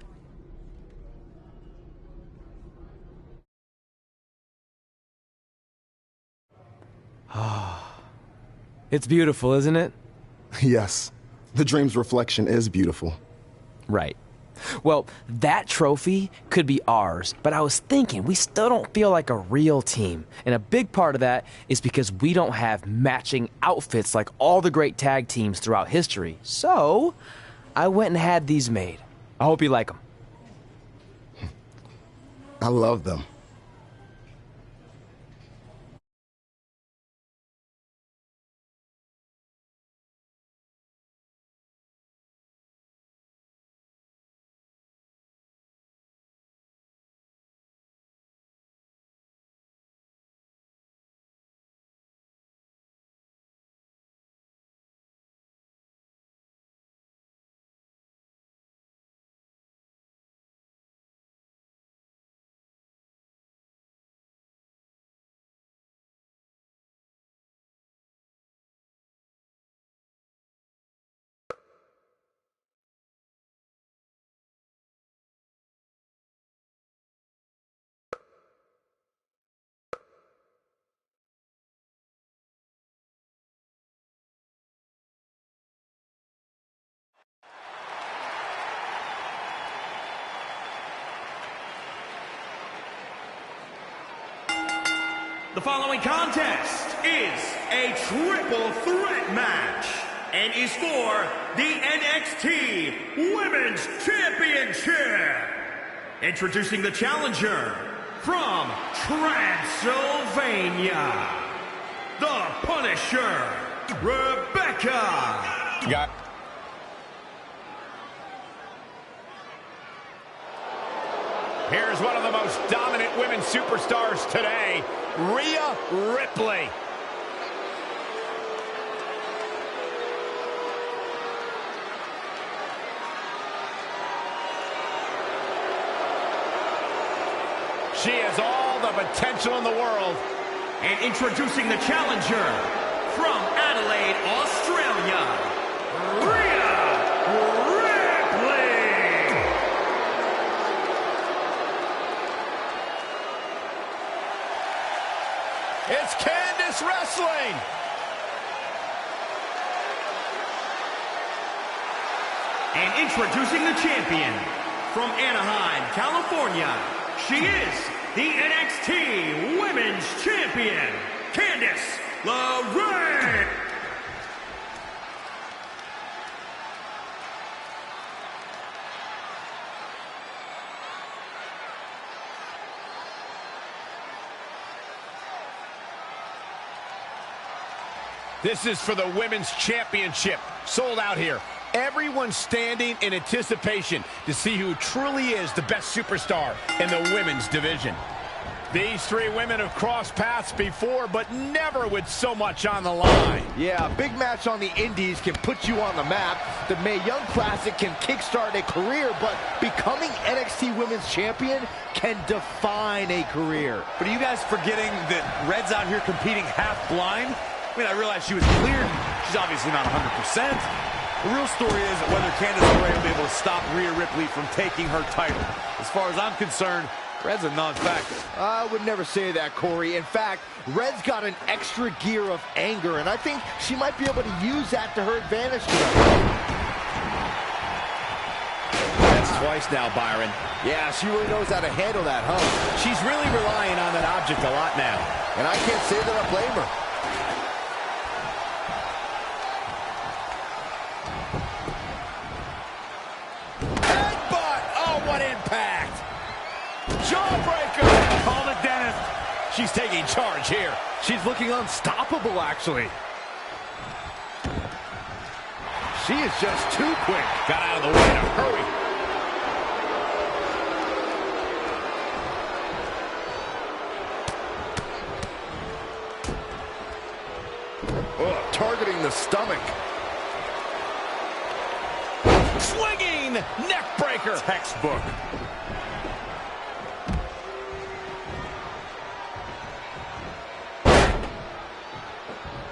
It's beautiful, isn't it? Yes. The Dream's reflection is beautiful. Right. Well, that trophy could be ours, but I was thinking we still don't feel like a real team. And a big part of that is because we don't have matching outfits like all the great tag teams throughout history. So, I went and had these made. I hope you like them. I love them. The following contest is a triple threat match and is for the NXT Women's Championship. Introducing the challenger from Transylvania, the Punisher, Rebecca. Got. Here's one of the most dominant women superstars today, Rhea Ripley. She has all the potential in the world. And introducing the challenger from Adelaide, Australia, Rhea Ripley. It's Candice wrestling. And introducing the champion from Anaheim, California, she is the NXT Women's Champion, Candice LeRae. This is for the Women's Championship. Sold out here. Everyone's standing in anticipation to see who truly is the best superstar in the women's division. These three women have crossed paths before, but never with so much on the line. Yeah, a big match on the Indies can put you on the map. The Mae Young Classic can kickstart a career, but becoming NXT Women's Champion can define a career. But are you guys forgetting that Red's out here competing half blind? I mean, I realize she was cleared. She's obviously not 100%. The real story is whether Candice LeRae will be able to stop Rhea Ripley from taking her title. As far as I'm concerned, Red's a non-factor. I would never say that, Corey. In fact, Red's got an extra gear of anger, and I think she might be able to use that to her advantage tonight. That's twice now, Byron. Yeah, she really knows how to handle that, huh? She's really relying on that object a lot now. And I can't say that I blame her. Headbutt! Oh, what impact! Jawbreaker! Call it, Dennis. She's taking charge here. She's looking unstoppable, actually. She is just too quick. Got out of the way in a hurry. Oh, targeting the stomach. Swinging neck breaker. Textbook.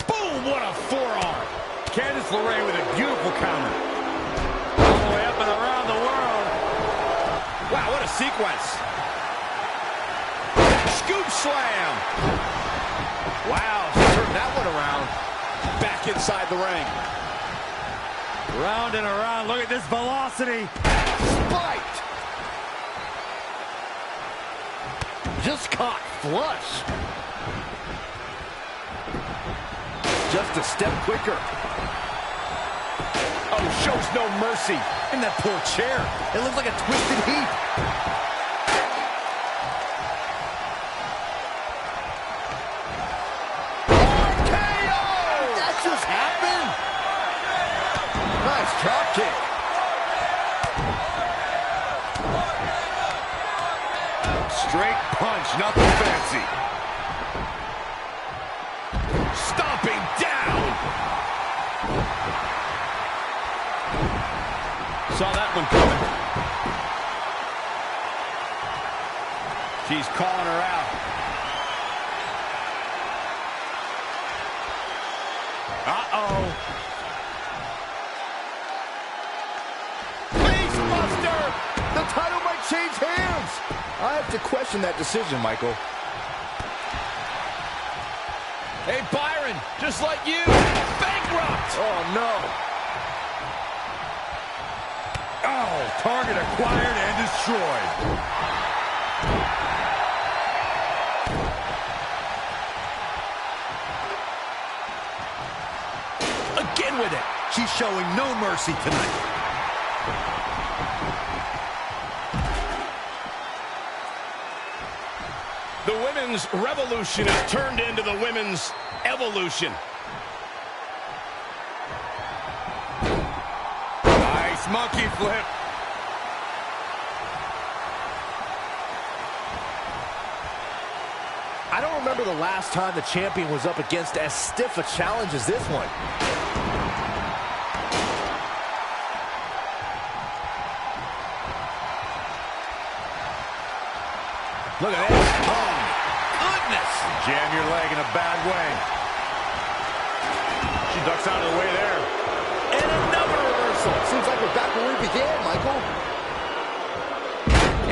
Boom, what a forearm. Candice LeRae with a beautiful counter. All the way up and around the world. Wow, what a sequence. Scoop slam. Wow, she turned that one around. Back inside the ring. Round and around. Look at this velocity. Spiked. Just caught flush. Just a step quicker. Oh, shows no mercy. In that poor chair. It looks like a twisted heap. RKO! That just happened. Nice drop kick. Straight punch, nothing fancy. Stomping down. Saw that one coming. She's calling her out. Uh-oh. Face buster! The title might change hands. I have to question that decision, Michael. Hey, Byron, just like you, bankrupt! Oh, no. Oh, target acquired and destroyed. Again with it. She's showing no mercy tonight. The women's revolution has turned into the women's evolution. Nice monkey flip. I don't remember the last time the champion was up against as stiff a challenge as this one. Look at this. Oh, goodness. Jam your leg in a bad way. She ducks out of the way there. And another reversal. Seems like we're back where we began, Michael.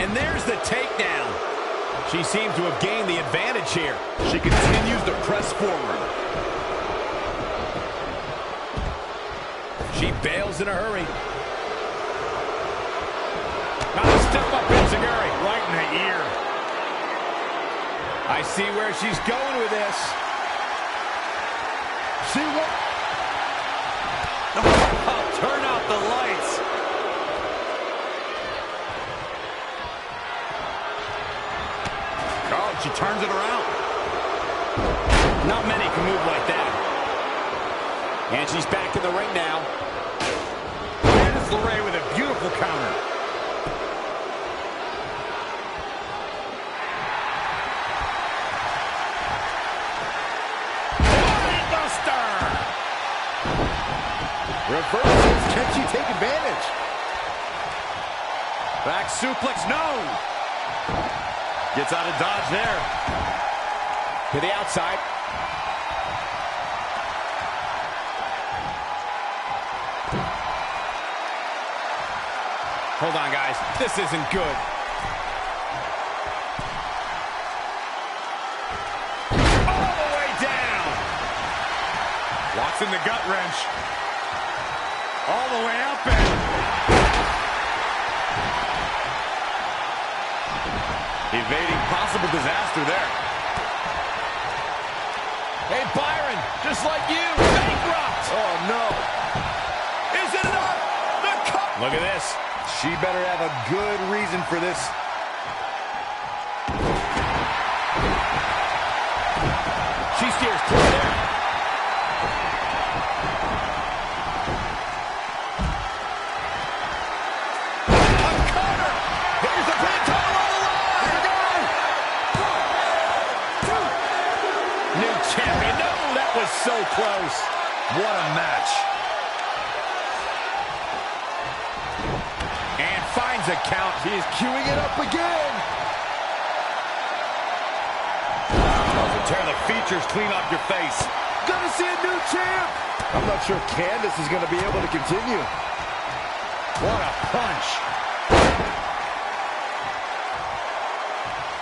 And there's the takedown. She seems to have gained the advantage here. She continues to press forward. She bails in a hurry. Now the step up enziguri. Right in the ear. I see where she's going with this. She won. Oh, turn out the lights. Oh, she turns it around. Not many can move like that. And she's back in the ring now. Candice LeRae with a beautiful counter. Reverses. Can she take advantage? Back suplex, no. Gets out of dodge there. To the outside. Hold on, guys. This isn't good. All the way down. Locks in the gut wrench. All the way up and... evading possible disaster there. Hey, Byron, just like you, bankrupt! Oh, no. Is it enough? The cup! Look at this. She better have a good reason for this. She steers clear there. A cutter! Here's the pin, title on the line! New champion. No, that was so close. What a match. And finds a count. He's queuing it up again. Tear the features clean off your face. Gonna see a new champ. I'm not sure Candice is gonna be able to continue. What a punch.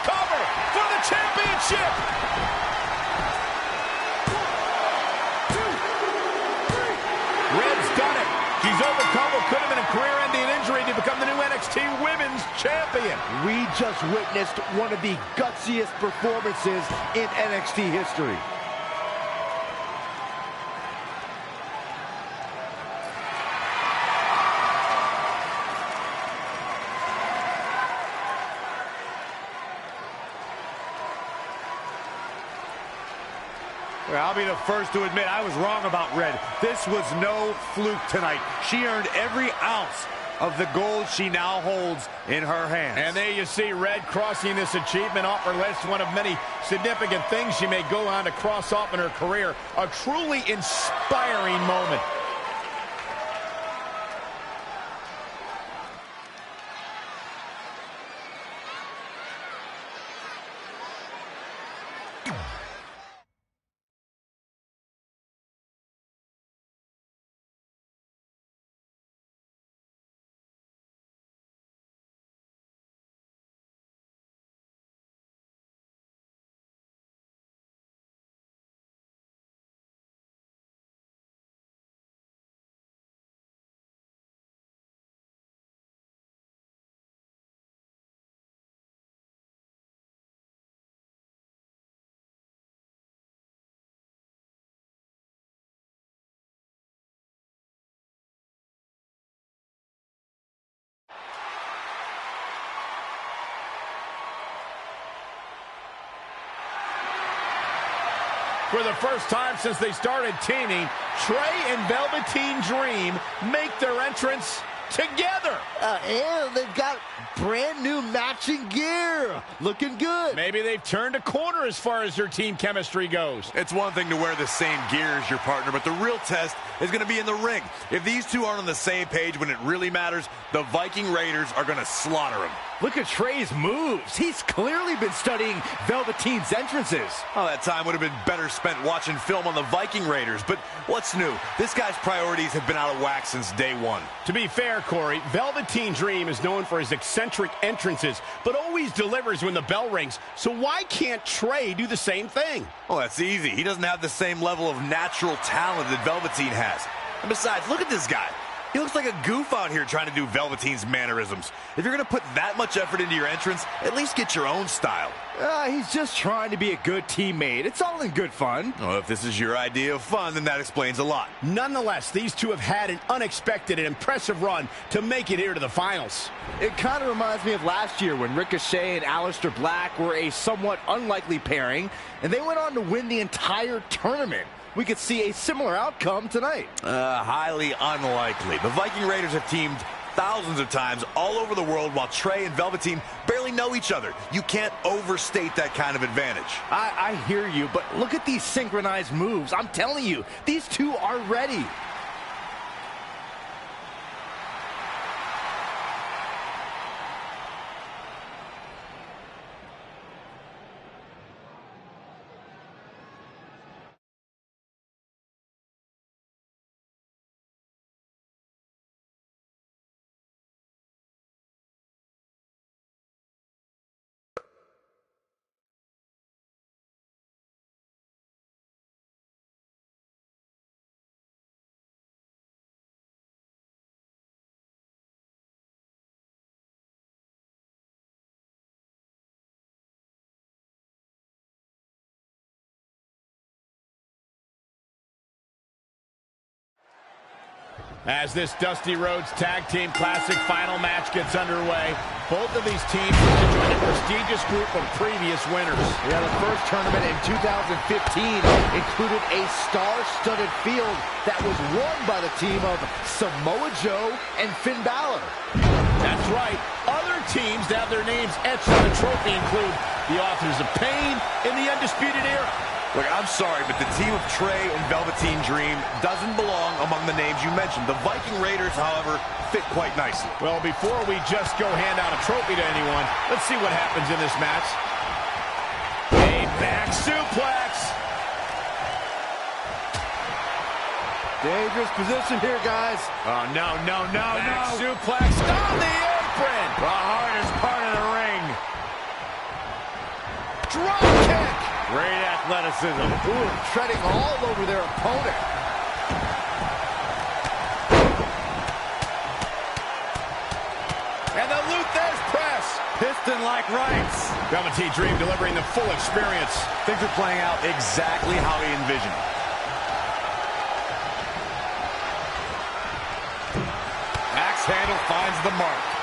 Cover for the championship. 1, 2, 3. Red's done it. She's overcome what could have been a career-ending injury to become the new NXT Women's Champion. We just witnessed one of the gutsiest performances in NXT history. Well, I'll be the first to admit I was wrong about Red. This was no fluke tonight. She earned every ounce of the gold she now holds in her hands. And there you see Red crossing this achievement off her list, one of many significant things she may go on to cross off in her career. A truly inspiring moment. For the first time since they started teaming, Trey and Velveteen Dream make their entrance together. And they've got brand new matching gear. Looking good. Maybe they've turned a corner as far as their team chemistry goes. It's one thing to wear the same gear as your partner, but the real test is going to be in the ring. If these two aren't on the same page when it really matters, the Viking Raiders are going to slaughter them. Look at Trey's moves. He's clearly been studying Velveteen's entrances. Oh, that time would have been better spent watching film on the Viking Raiders. But what's new? This guy's priorities have been out of whack since day one. To be fair, Corey, Velveteen Dream is known for his eccentric entrances, but always delivers when the bell rings. So why can't Trey do the same thing? Well, that's easy. He doesn't have the same level of natural talent that Velveteen has. And besides, look at this guy. He looks like a goof out here trying to do Velveteen's mannerisms. If you're going to put that much effort into your entrance, at least get your own style. He's just trying to be a good teammate. It's all in good fun. Well, if this is your idea of fun, then that explains a lot. Nonetheless, these two have had an unexpected and impressive run to make it here to the finals. It kind of reminds me of last year when Ricochet and Aleister Black were a somewhat unlikely pairing, and they went on to win the entire tournament. We could see a similar outcome tonight. Highly unlikely. The Viking Raiders have teamed thousands of times all over the world while Trey and Velveteen barely know each other. You can't overstate that kind of advantage. I hear you, but look at these synchronized moves. I'm telling you, these two are ready. As this Dusty Rhodes Tag Team Classic final match gets underway, both of these teams will join a prestigious group of previous winners. Yeah, the first tournament in 2015 included a star-studded field that was won by the team of Samoa Joe and Finn Balor. That's right. Other teams that have their names etched on the trophy include the Authors of Pain and the Undisputed Era. Look, I'm sorry, but the team of Trey and Velveteen Dream doesn't belong among the names you mentioned. The Viking Raiders, however, fit quite nicely. Well, before we just go hand out a trophy to anyone, let's see what happens in this match. A back suplex. Dangerous position here, guys. Oh, no. Back suplex on the apron. The hardest part of the ring. Drop kick. Great athleticism. Ooh, treading all over their opponent. And the Luthez press. Piston-like rights. Velveteen Dream delivering the full experience. Things are playing out exactly how he envisioned. Axe handle finds the mark.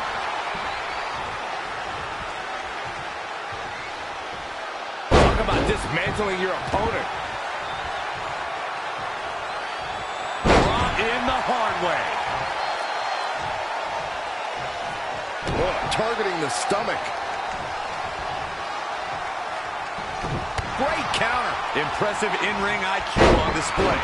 About dismantling your opponent. Brought in the hard way. Oh, targeting the stomach. Great counter. Impressive in-ring IQ on display.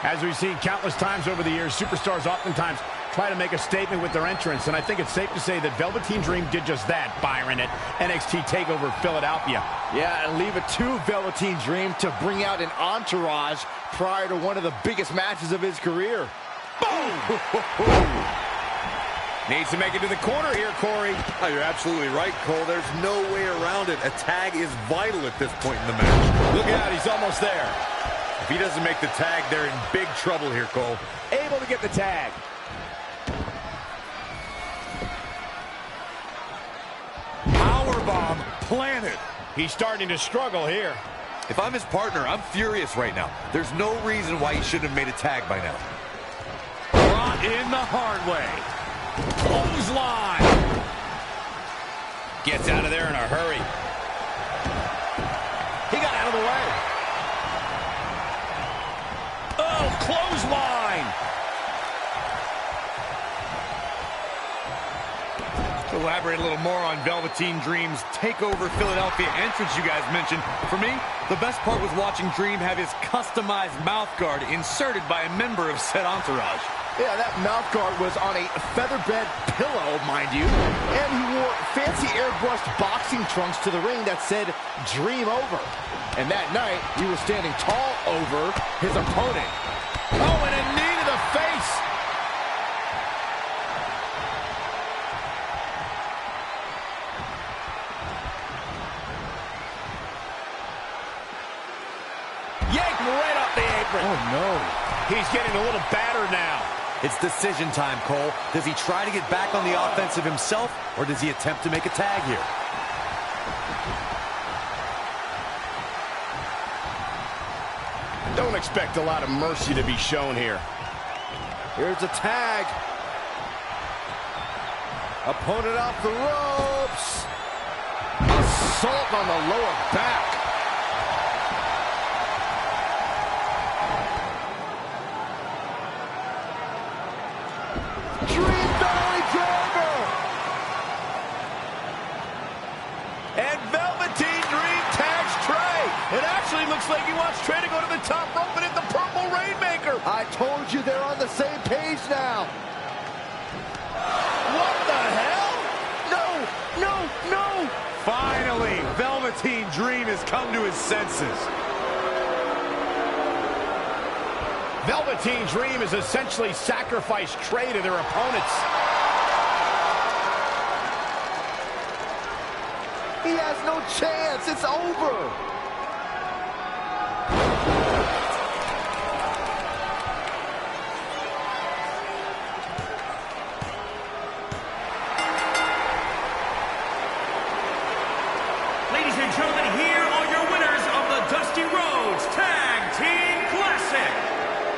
As we've seen countless times over the years, superstars oftentimes try to make a statement with their entrance, and I think it's safe to say that Velveteen Dream did just that, Byron, at NXT TakeOver Philadelphia. Yeah, and leave it to Velveteen Dream to bring out an entourage prior to one of the biggest matches of his career. Boom! Needs to make it to the corner here, Corey. Oh, you're absolutely right, Cole. There's no way around it. A tag is vital at this point in the match. Look out, he's almost there. If he doesn't make the tag, they're in big trouble here, Cole. Able to get the tag. Powerbomb planted. He's starting to struggle here. If I'm his partner, I'm furious right now. There's no reason why he shouldn't have made a tag by now. Brought in the hard way. Clothesline. Gets out of there in a hurry. He got out of the way. Oh, clothesline. To elaborate a little more on Velveteen Dream's TakeOver Philadelphia entrance you guys mentioned, for me, the best part was watching Dream have his customized mouth guard inserted by a member of said entourage. Yeah, that mouth guard was on a featherbed pillow, mind you. And he wore fancy airbrushed boxing trunks to the ring that said, Dream Over. And that night, he was standing tall over his opponent. Oh, and a knee to the face. Yanked right off the apron. Oh, no. He's getting a little battered now. It's decision time, Cole. Does he try to get back on the offensive himself, or does he attempt to make a tag here? Don't expect a lot of mercy to be shown here. Here's a tag. Opponent off the ropes. Assault on the lower back. Dream belly driver. And Velveteen Dream tags Trey. It actually looks like he wants Trey to go to the top rope and hit the Purple Rainmaker. I told you they're on the same page now. What the hell? No. Finally, Velveteen Dream has come to his senses. Velveteen Dream has essentially sacrificed Trey to their opponents. He has no chance. It's over. Ladies and gentlemen, here are your winners of the Dusty Rhodes Tag Team Classic,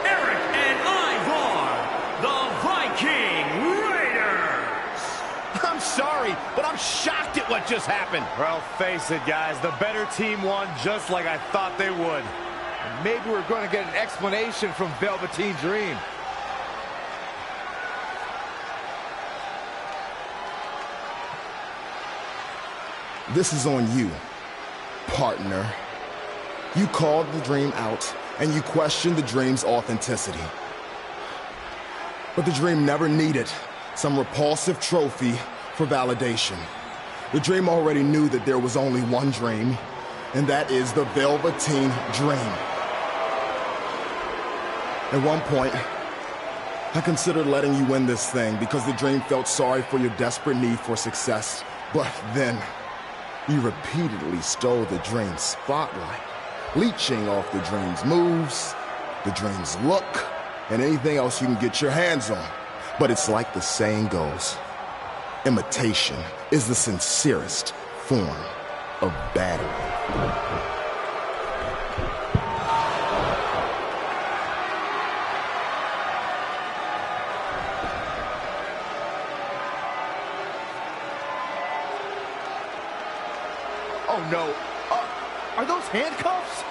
Eric and Ivar, the Viking Raiders. I'm sorry, but I'm shocked at what just happened. Well, face it, guys. The better team won just like I thought they would. Maybe we're going to get an explanation from Velveteen Dream. This is on you, partner. You called the Dream out, and you questioned the Dream's authenticity. But the Dream never needed some repulsive trophy for validation. The Dream already knew that there was only one Dream, and that is the Velveteen Dream. At one point, I considered letting you win this thing because the Dream felt sorry for your desperate need for success. But then, you repeatedly stole the Dream's spotlight, leeching off the Dream's moves, the Dream's look, and anything else you can get your hands on. But it's like the saying goes, imitation is the sincerest form of battery. Oh no, are those handcuffs?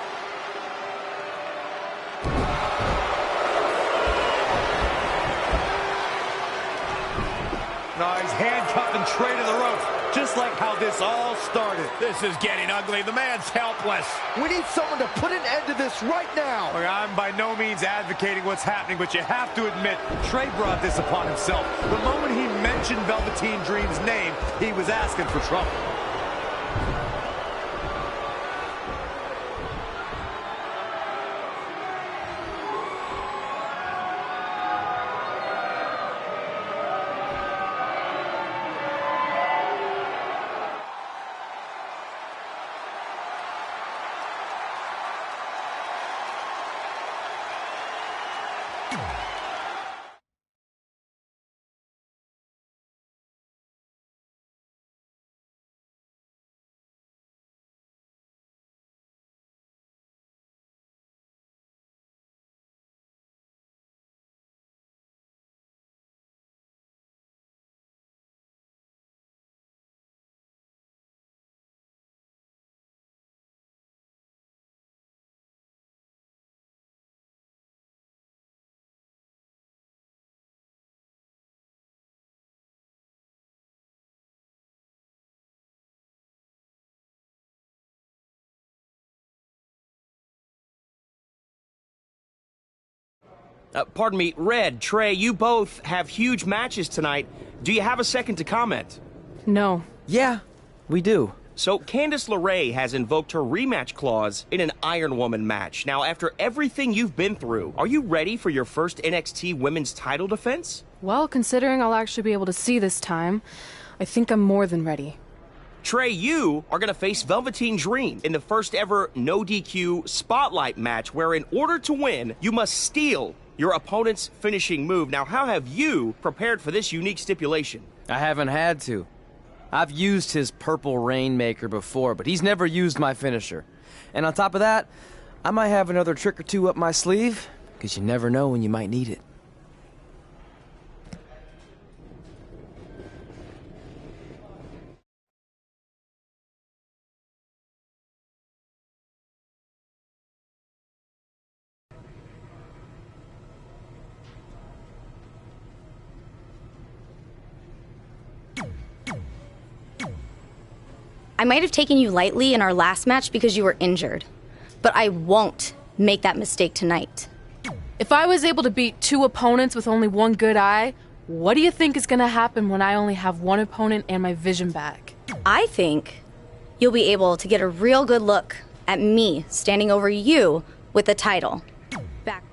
No, he's handcuffing Trey to the ropes, just like how this all started. This is getting ugly. The man's helpless. We need someone to put an end to this right now. Look, I'm by no means advocating what's happening, but you have to admit, Trey brought this upon himself. The moment he mentioned Velveteen Dream's name, he was asking for trouble. Pardon me, Red, Trey, you both have huge matches tonight. Do you have a second to comment? No. Yeah, we do. So, Candice LeRae has invoked her rematch clause in an Iron Woman match. Now, after everything you've been through, are you ready for your first NXT Women's title defense? Well, considering I'll actually be able to see this time, I think I'm more than ready. Trey, you are going to face Velveteen Dream in the first ever no DQ spotlight match where in order to win, you must steal your opponent's finishing move. Now, how have you prepared for this unique stipulation? I haven't had to. I've used his purple Rainmaker before, but he's never used my finisher. And on top of that, I might have another trick or two up my sleeve, because you never know when you might need it. I might have taken you lightly in our last match because you were injured, but I won't make that mistake tonight. If I was able to beat 2 opponents with only 1 good eye, what do you think is gonna happen when I only have 1 opponent and my vision back? I think you'll be able to get a real good look at me standing over you with the title. Back.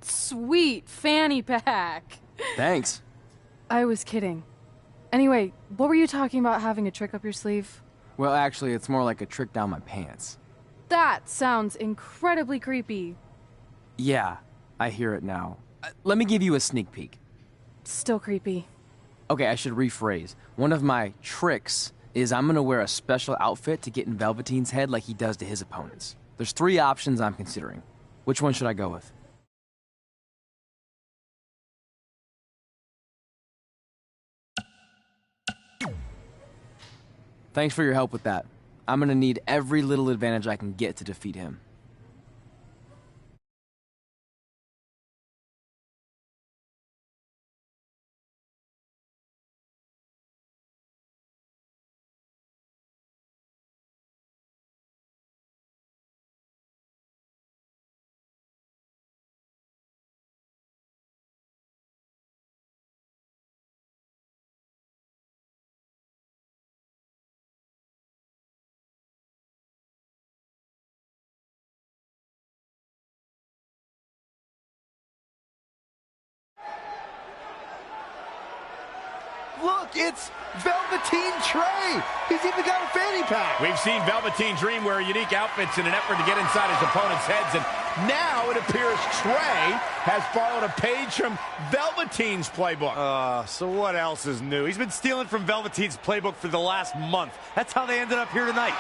Sweet fanny pack. Thanks. I was kidding. Anyway, what were you talking about having a trick up your sleeve? Well, actually, it's more like a trick down my pants. That sounds incredibly creepy. Yeah, I hear it now. Let me give you a sneak peek. Still creepy. Okay, I should rephrase. One of my tricks is I'm gonna wear a special outfit to get in Velveteen's head like he does to his opponents. There's 3 options I'm considering. Which one should I go with? Thanks for your help with that. I'm gonna need every little advantage I can get to defeat him. Look, it's Velveteen Trey. He's even got a fanny pack. We've seen Velveteen Dream wear unique outfits in an effort to get inside his opponent's heads, and now it appears Trey has borrowed a page from Velveteen's playbook. So what else is new? He's been stealing from Velveteen's playbook for the last month. That's how they ended up here tonight.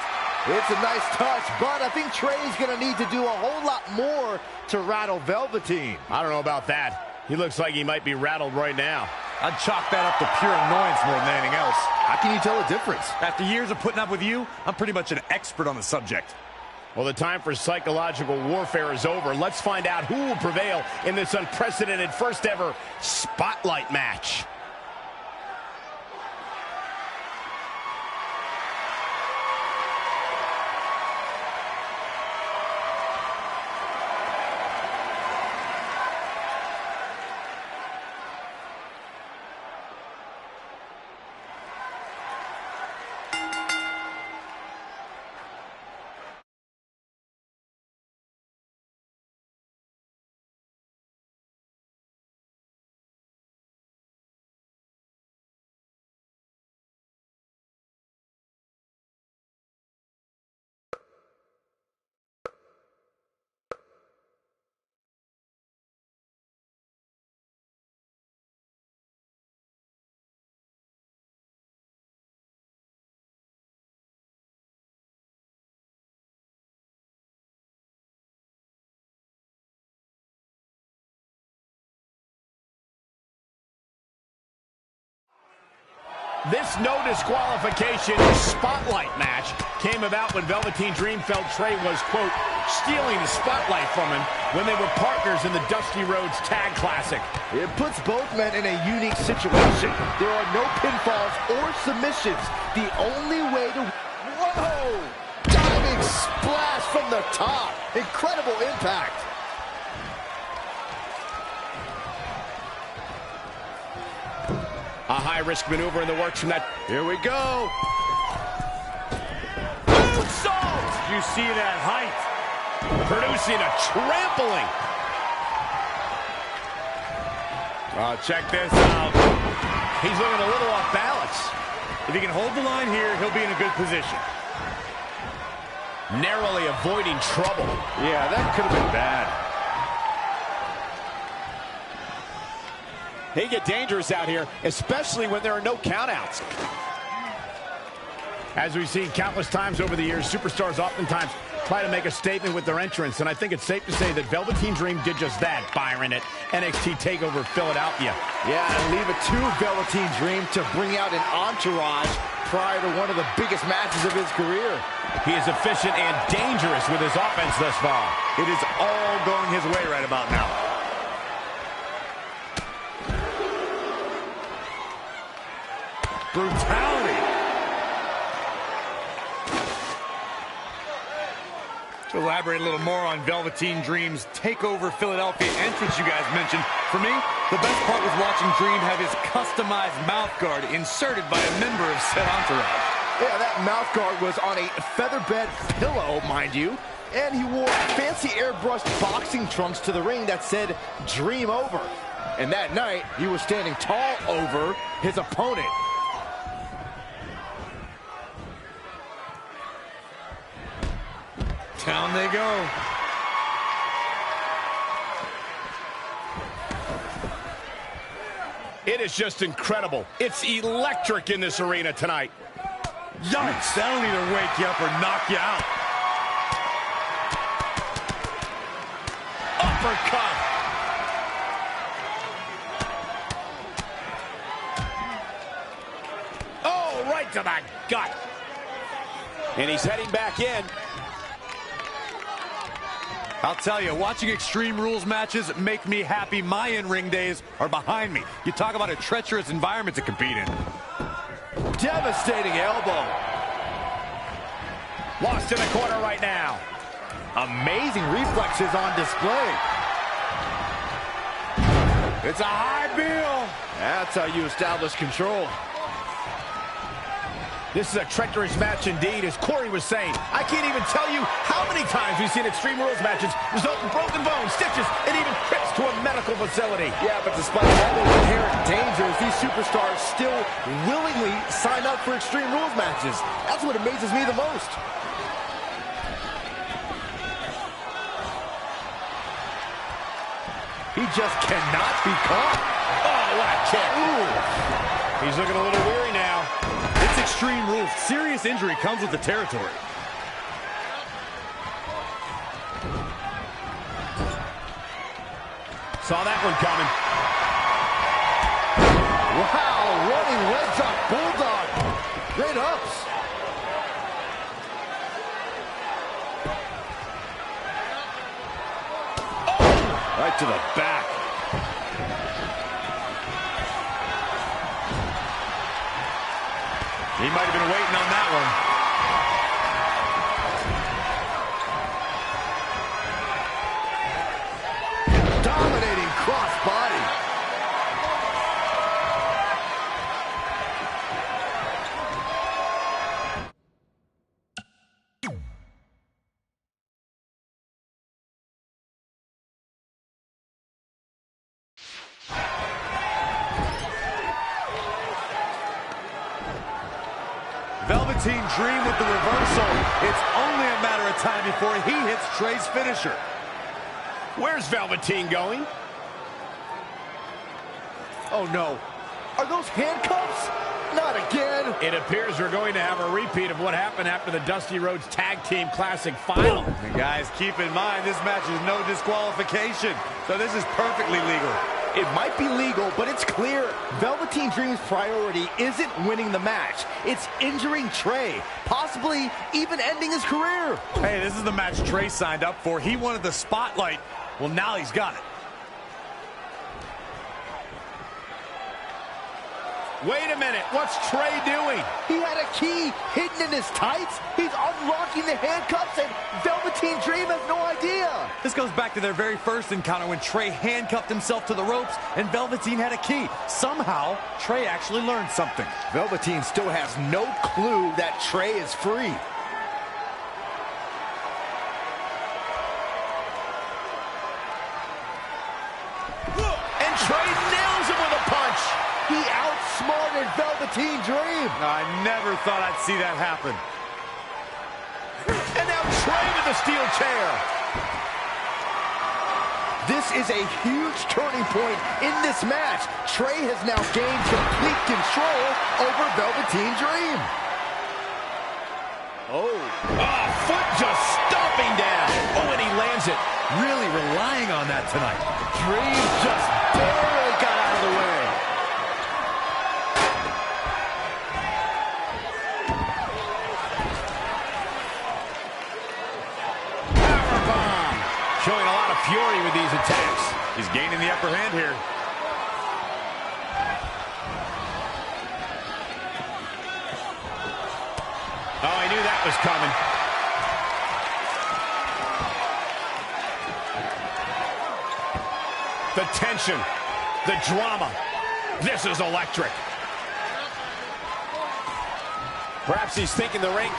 It's a nice touch, but I think Trey's going to need to do a whole lot more to rattle Velveteen. I don't know about that. He looks like he might be rattled right now. I'd chalk that up to pure annoyance more than anything else. How can you tell a difference? After years of putting up with you, I'm pretty much an expert on the subject. Well, the time for psychological warfare is over. Let's find out who will prevail in this unprecedented first ever Spotlight match. This no disqualification Spotlight match came about when Velveteen Dream felt Trey was, quote, stealing the spotlight from him when they were partners in the Dusty Rhodes Tag Classic. It puts both men in a unique situation. There are no pinfalls or submissions. The only way to... Whoa! Diving splash from the top. Incredible impact. A high-risk maneuver in the works from that. Here we go. Moonsault! You see that height? Producing a trampling. Oh, check this out. He's looking a little off balance. If he can hold the line here, he'll be in a good position. Narrowly avoiding trouble. Yeah, that could have been bad. They get dangerous out here, especially when there are no countouts. As we've seen countless times over the years, superstars oftentimes try to make a statement with their entrance, and I think it's safe to say that Velveteen Dream did just that, Byron, at NXT TakeOver Philadelphia. Yeah, and leave it to Velveteen Dream to bring out an entourage prior to one of the biggest matches of his career. He is efficient and dangerous with his offense thus far. It is all going his way right about now. Brutality. To elaborate a little more on Velveteen Dream's TakeOver Philadelphia entrance you guys mentioned, for me, the best part was watching Dream have his customized mouth guard inserted by a member of said entourage. Yeah, that mouth guard was on a featherbed pillow, mind you, and he wore fancy airbrushed boxing trunks to the ring that said Dream Over. And that night, he was standing tall over his opponent. Down they go. It is just incredible. It's electric in this arena tonight. Yikes, that'll either wake you up or knock you out. Uppercut. Oh, right to the gut. And he's heading back in. I'll tell you, watching Extreme Rules matches make me happy my in-ring days are behind me. You talk about a treacherous environment to compete in. Devastating elbow. Lost in the corner right now. Amazing reflexes on display. It's a high bill. That's how you establish control. This is a treacherous match indeed, as Corey was saying. I can't even tell you how many times we've seen Extreme Rules matches result in broken bones, stitches, and even trips to a medical facility. Yeah, but despite all those inherent dangers, these superstars still willingly sign up for Extreme Rules matches. That's what amazes me the most. He just cannot be caught. Oh, what a kick. Ooh. He's looking a little weary now. It's Extreme Rules. Serious injury comes with the territory. Saw that one coming. Wow, running leg drop bulldog. Great ups. Oh, right to the back. He might have been waiting on that one. Dominating cross-body. Velveteen Dream with the reversal. It's only a matter of time before he hits Trey's finisher. Where's Velveteen going? Oh no. Are those handcuffs? Not again. It appears we're going to have a repeat of what happened after the Dusty Rhodes Tag Team Classic final. And guys, keep in mind, this match is no disqualification, so this is perfectly legal. It might be legal, but it's clear Velveteen Dream's priority isn't winning the match. It's injuring Trey, possibly even ending his career. Hey, this is the match Trey signed up for. He wanted the spotlight. Well, now he's got it. Wait a minute, what's Trey doing? He had a key hidden in his tights. He's unlocking the handcuffs, and Velveteen Dream has no idea. This goes back to their very first encounter when Trey handcuffed himself to the ropes and Velveteen had a key. Somehow, Trey actually learned something. Velveteen still has no clue that Trey is free. And Trey nails him with a punch. He outsmarted Velveteen Dream. I never thought I'd see that happen. And now Trey to the steel chair. This is a huge turning point in this match. Trey has now gained complete control over Velveteen Dream. Oh, foot just stomping down. Oh, and he lands it. Really relying on that tonight. Dream just barely got out of the way. Powerbomb. Showing a lot of fury with these attacks. He's gaining the upper hand here. Oh, I knew that was coming. The tension, the drama. This is electric. Perhaps he's thinking the ring.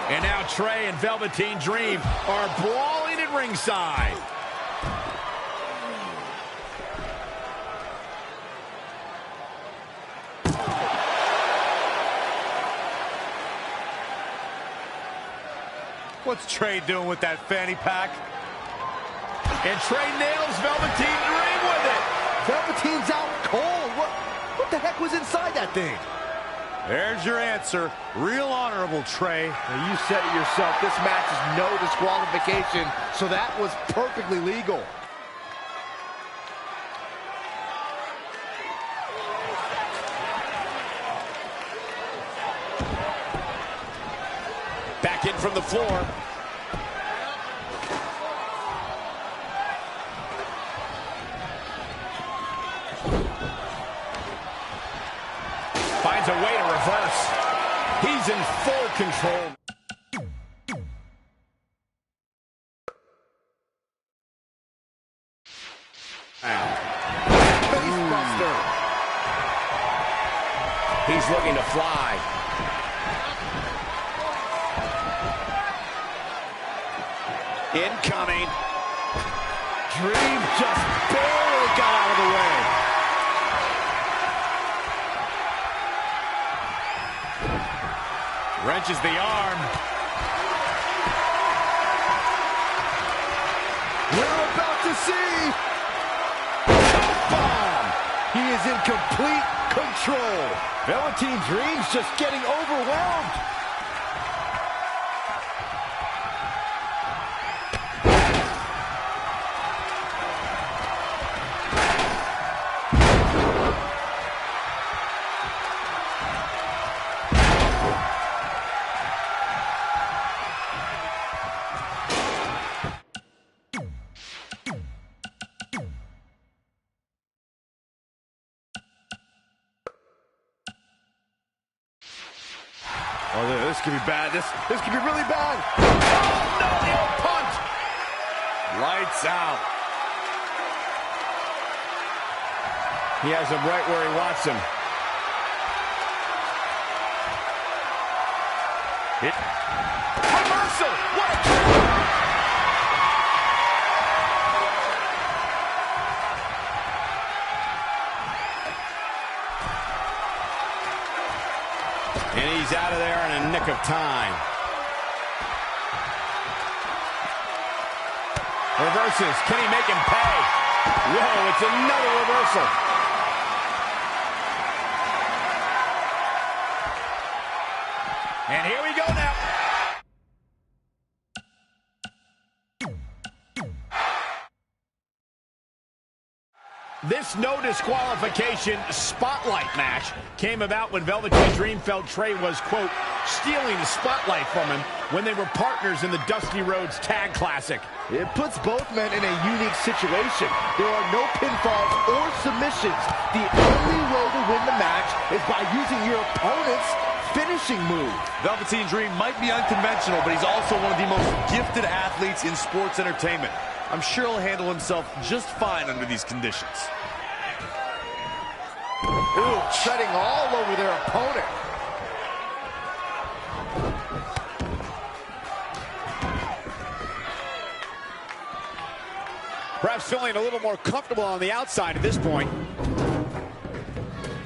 And now Trey and Velveteen Dream are brawling at ringside. What's Trey doing with that fanny pack? And Trey nails Velveteen Dream with it. the heck was inside that thing? There's your answer. Real honorable, Trey. Now, you said it yourself. This match is no disqualification, so that was perfectly legal. Back in from the floor. Finds a way to reverse. He's in full control. Facebuster. He's looking to fly. Incoming. Dream just barely got out of the way. Wrenches the arm. We're about to see bomb. He is in complete control. Velveteen Dream's just getting overwhelmed. Oh, this could be bad. This could be really bad. Oh, no, the old punt. Lights out. He has him right where he wants him. Reversal. What a And he's out of there in a nick of time. Reverses. Can he make him pay? Whoa, it's another reversal. And here we go now. This no disqualification spotlight match came about when Velveteen Dream felt Trey was, quote, stealing the spotlight from him when they were partners in the Dusty Rhodes Tag Classic. It puts both men in a unique situation. There are no pinfalls or submissions. The only way to win the match is by using your opponent's finishing move. Velveteen Dream might be unconventional, but he's also one of the most gifted athletes in sports entertainment. I'm sure he'll handle himself just fine under these conditions. Ooh, treading all over their opponent. Perhaps feeling a little more comfortable on the outside at this point.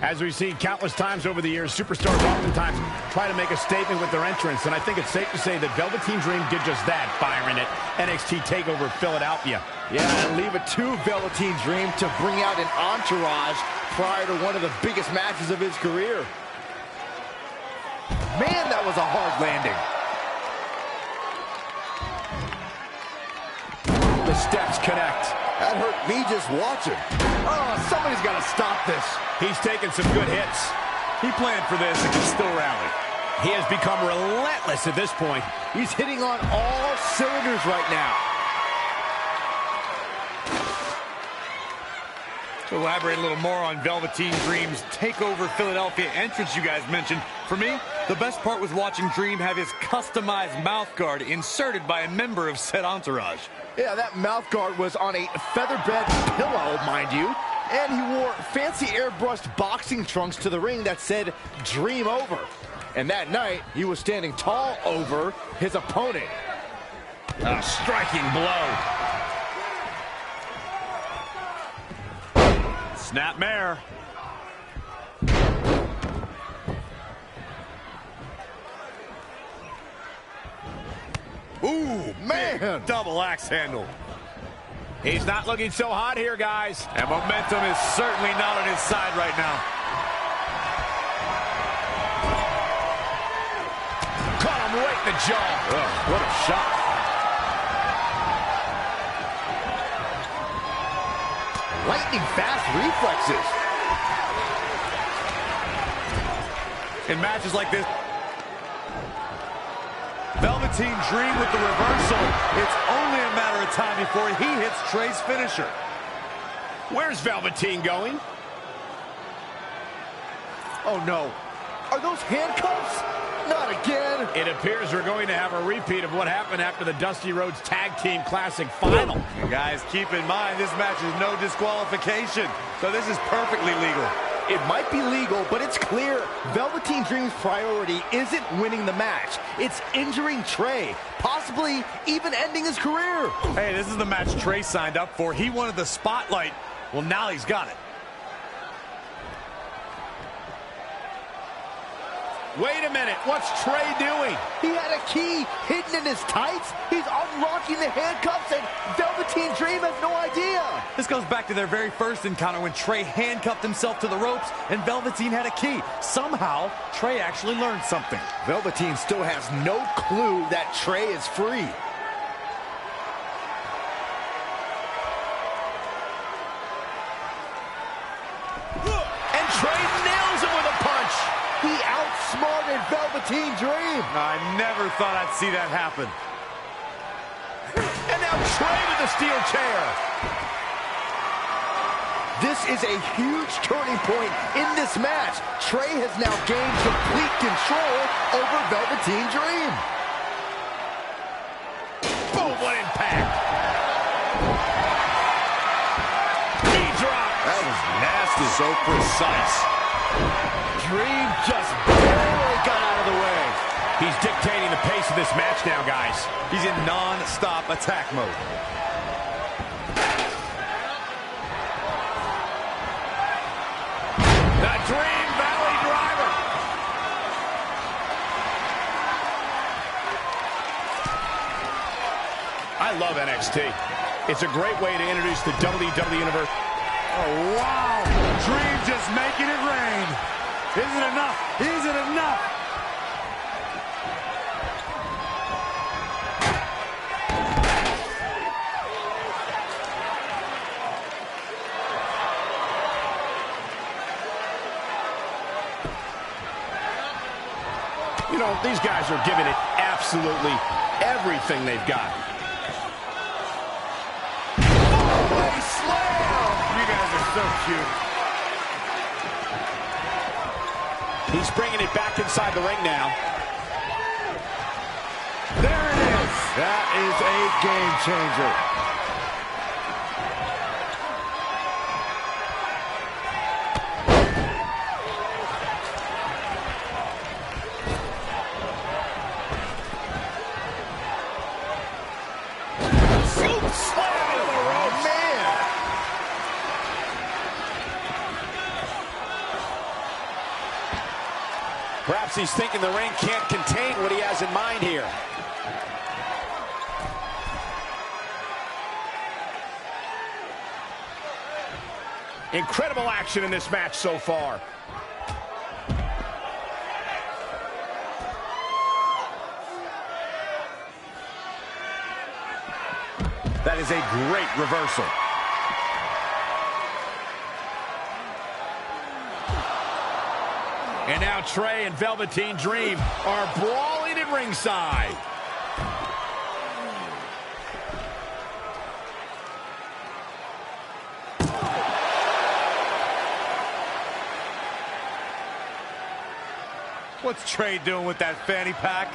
As we've seen countless times over the years, superstars oftentimes try to make a statement with their entrance, and I think it's safe to say that Velveteen Dream did just that, Byron, at NXT TakeOver Philadelphia. Yeah, and leave it to Velveteen Dream to bring out an entourage prior to one of the biggest matches of his career. Man, that was a hard landing. The steps connect. That hurt me just watching. Oh, somebody's got to stop this. He's taking some good hits. He planned for this and can still rally. He has become relentless at this point. He's hitting on all cylinders right now. To elaborate a little more on Velveteen Dream's TakeOver Philadelphia entrance you guys mentioned, for me, the best part was watching Dream have his customized mouth guard inserted by a member of said entourage. Yeah, that mouth guard was on a featherbed pillow, mind you. And he wore fancy airbrushed boxing trunks to the ring that said, Dream Over. And that night, he was standing tall over his opponent. A striking blow. Snapmare. Ooh, man. Double axe handle. He's not looking so hot here, guys. And momentum is certainly not on his side right now. in the jaw. Ugh, what a shot. Lightning fast reflexes. In matches like this, Velveteen Dream with the reversal. It's only a matter of time before he hits Trey's finisher. Where's Velveteen going? Oh no. Are those handcuffs? Not again. It appears we're going to have a repeat of what happened after the Dusty Rhodes Tag Team Classic final. Guys, keep in mind, this match is no disqualification, so this is perfectly legal. It might be legal, but it's clear Velveteen Dream's priority isn't winning the match. It's injuring Trey, possibly even ending his career. Hey, this is the match Trey signed up for. He wanted the spotlight. Well, now he's got it. Wait a minute, what's Trey doing? He had a key hidden in his tights. He's unlocking the handcuffs, and Velveteen Dream has no idea. This goes back to their very first encounter when Trey handcuffed himself to the ropes and Velveteen had a key. Somehow, Trey actually learned something. Velveteen still has no clue that Trey is free. And Trey nails him with a punch. He outsmarted Velveteen Dream. I never thought I'd see that happen. And now Trey with the steel chair. This is a huge turning point in this match. Trey has now gained complete control over Velveteen Dream. Boom, what impact. Knee drop. That was nasty. So precise. Dream just barely got out of the way. He's dictating the pace of this match now, guys. He's in non-stop attack mode. The Dream Valley Driver. I love NXT. It's a great way to introduce the WWE Universe. Oh, wow. Dream just making it rain. Isn't enough. Isn't enough. You know, these guys are giving it absolutely everything they've got. Oh, slam! You guys are so cute. He's bringing it back inside the ring now. There it is. That is a game changer. Perhaps he's thinking the ring can't contain what he has in mind here. Incredible action in this match so far. That is a great reversal. And now Trey and Velveteen Dream are brawling at ringside. What's Trey doing with that fanny pack?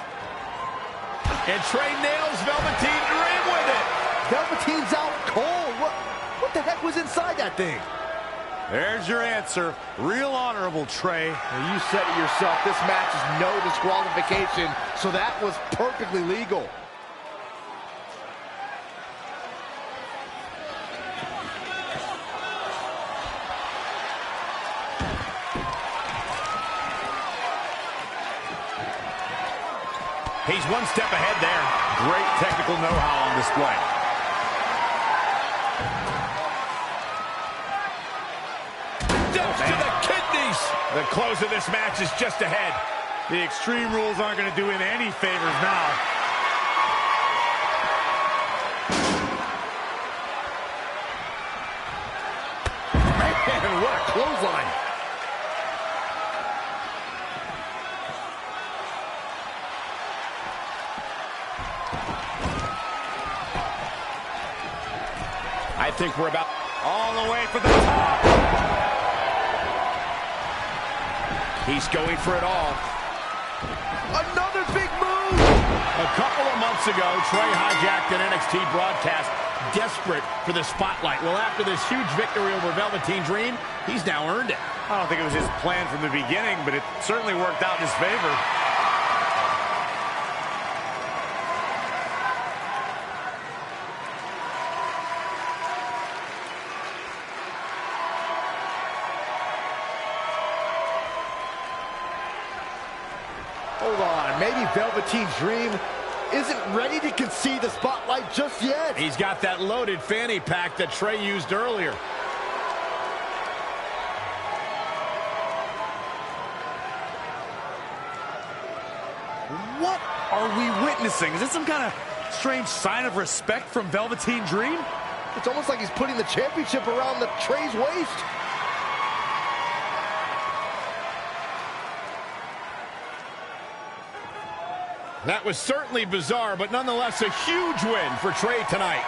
And Trey nails Velveteen Dream with it. Velveteen's out cold. What the heck was inside that thing? There's your answer. Real honorable, Trey. Well, you said it yourself. This match is no disqualification, so that was perfectly legal. He's one step ahead there. Great technical know-how on display. To the kidneys. The close of this match is just ahead. The Extreme Rules aren't going to do him any favors now. Man, what a clothesline. I think we're about all the way for the top. He's going for it all. Another big move! A couple of months ago, Trey hijacked an NXT broadcast, desperate for the spotlight. Well, after this huge victory over Velveteen Dream, he's now earned it. I don't think it was his plan from the beginning, but it certainly worked out in his favor. Hold on, maybe Velveteen Dream isn't ready to concede the spotlight just yet. He's got that loaded fanny pack that Trey used earlier. What are we witnessing? Is this some kind of strange sign of respect from Velveteen Dream? It's almost like he's putting the championship around the Trey's waist. That was certainly bizarre, but nonetheless a huge win for Trey tonight.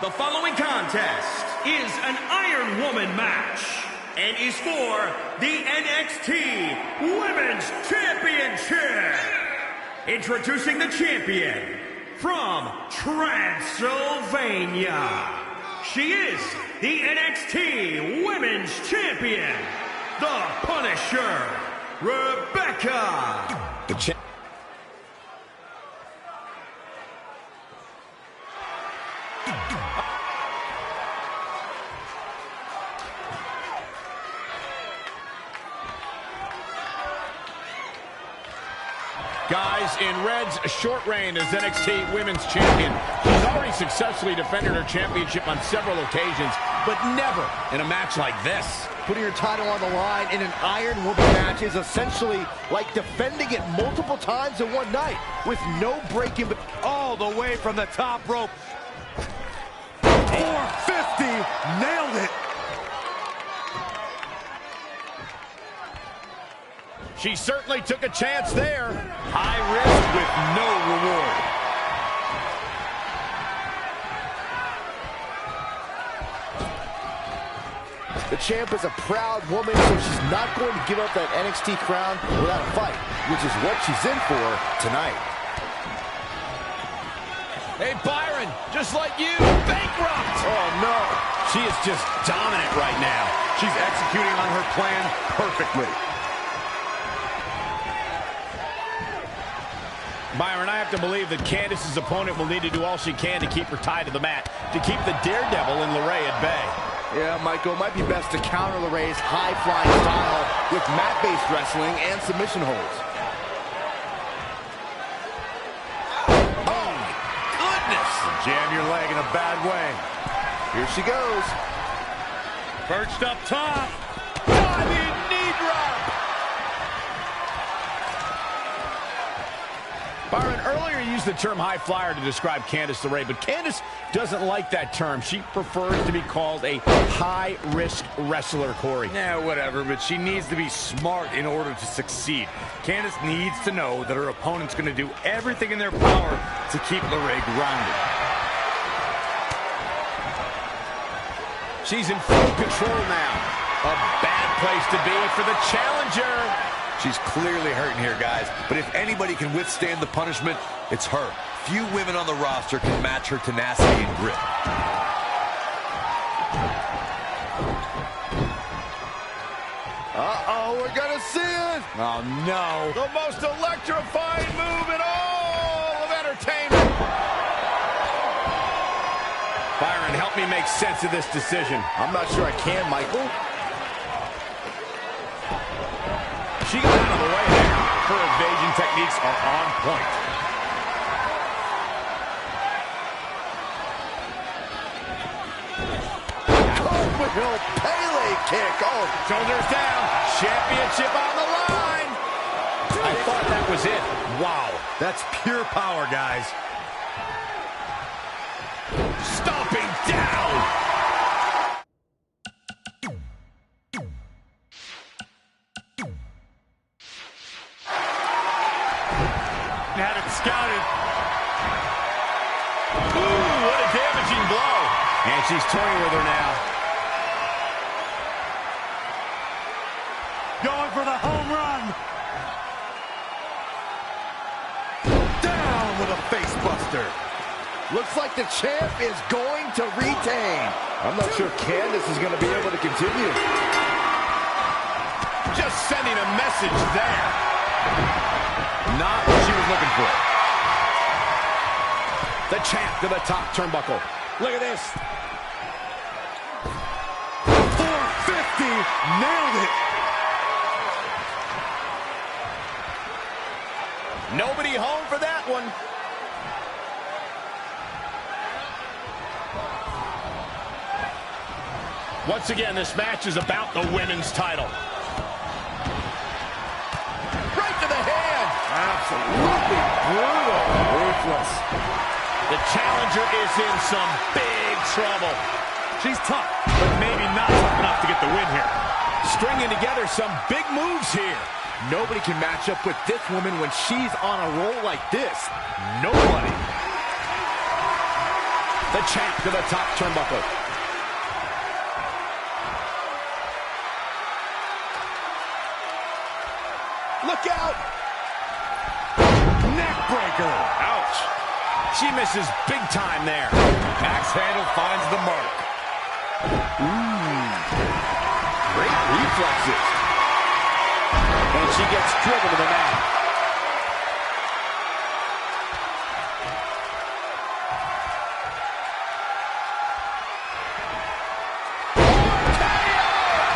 The following contest is an Iron Woman match and is for the NXT Women's Championship. Introducing the champion from Transylvania. She is the NXT Women's Champion, the Punisher, Rebecca. Guys, in Red's short reign as NXT Women's Champion, she's already successfully defended her championship on several occasions, but never in a match like this. Putting your title on the line in an Iron Woman match is essentially like defending it multiple times in one night with no break in between. All the way from the top rope. 450, nailed it. She certainly took a chance there. High risk with no reward. The champ is a proud woman, so she's not going to give up that NXT crown without a fight, which is what she's in for tonight. Hey, Byron, just like you, bankrupt! Oh, no. She is just dominant right now. She's executing on her plan perfectly. Byron, I have to believe that Candice's opponent will need to do all she can to keep her tied to the mat, to keep the daredevil in LeRae at bay. Yeah, Michael, it might be best to counter LeRae's high-flying style with mat-based wrestling and submission holds. Oh, my goodness! Jam your leg in a bad way. Here she goes. Perched up top. Diving knee drop! Byron, earlier you used the term high flyer to describe Candice LeRae, but Candice doesn't like that term. She prefers to be called a high-risk wrestler, Corey. Yeah, whatever, but she needs to be smart in order to succeed. Candice needs to know that her opponent's going to do everything in their power to keep LeRae grounded. She's in full control now. A bad place to be for the challenger. She's clearly hurting here, guys. But if anybody can withstand the punishment, it's her. Few women on the roster can match her tenacity and grit. Uh-oh, we're gonna see it! Oh, no. The most electrifying move in all of entertainment. Byron, help me make sense of this decision. I'm not sure I can, Michael. She got out of the way there. Her evasion techniques are on point. Cartwheel Pele kick. Oh, shoulders down. Championship on the line. I thought that was it. Wow. That's pure power, guys. Stomping down. Had it scouted. Ooh, what a damaging blow. And she's toying with her now. Going for the home run. Down with a face buster. Looks like the champ is going to retain. I'm not sure Candice is going to be able to continue. Just sending a message there. Not what she was looking for. The champ to the top turnbuckle. Look at this. 450. Nailed it. Nobody home for that one. Once again, this match is about the women's title. Right to the hand. Absolutely brutal. Ruthless. The challenger is in some big trouble. She's tough, but maybe not tough enough to get the win here. Stringing together some big moves here. Nobody can match up with this woman when she's on a roll like this. Nobody. The champ to the top turnbuckle. Look out! Neckbreaker. Ouch. She misses big time there. Axe handle finds the mark. Great reflexes. And she gets driven to the mat.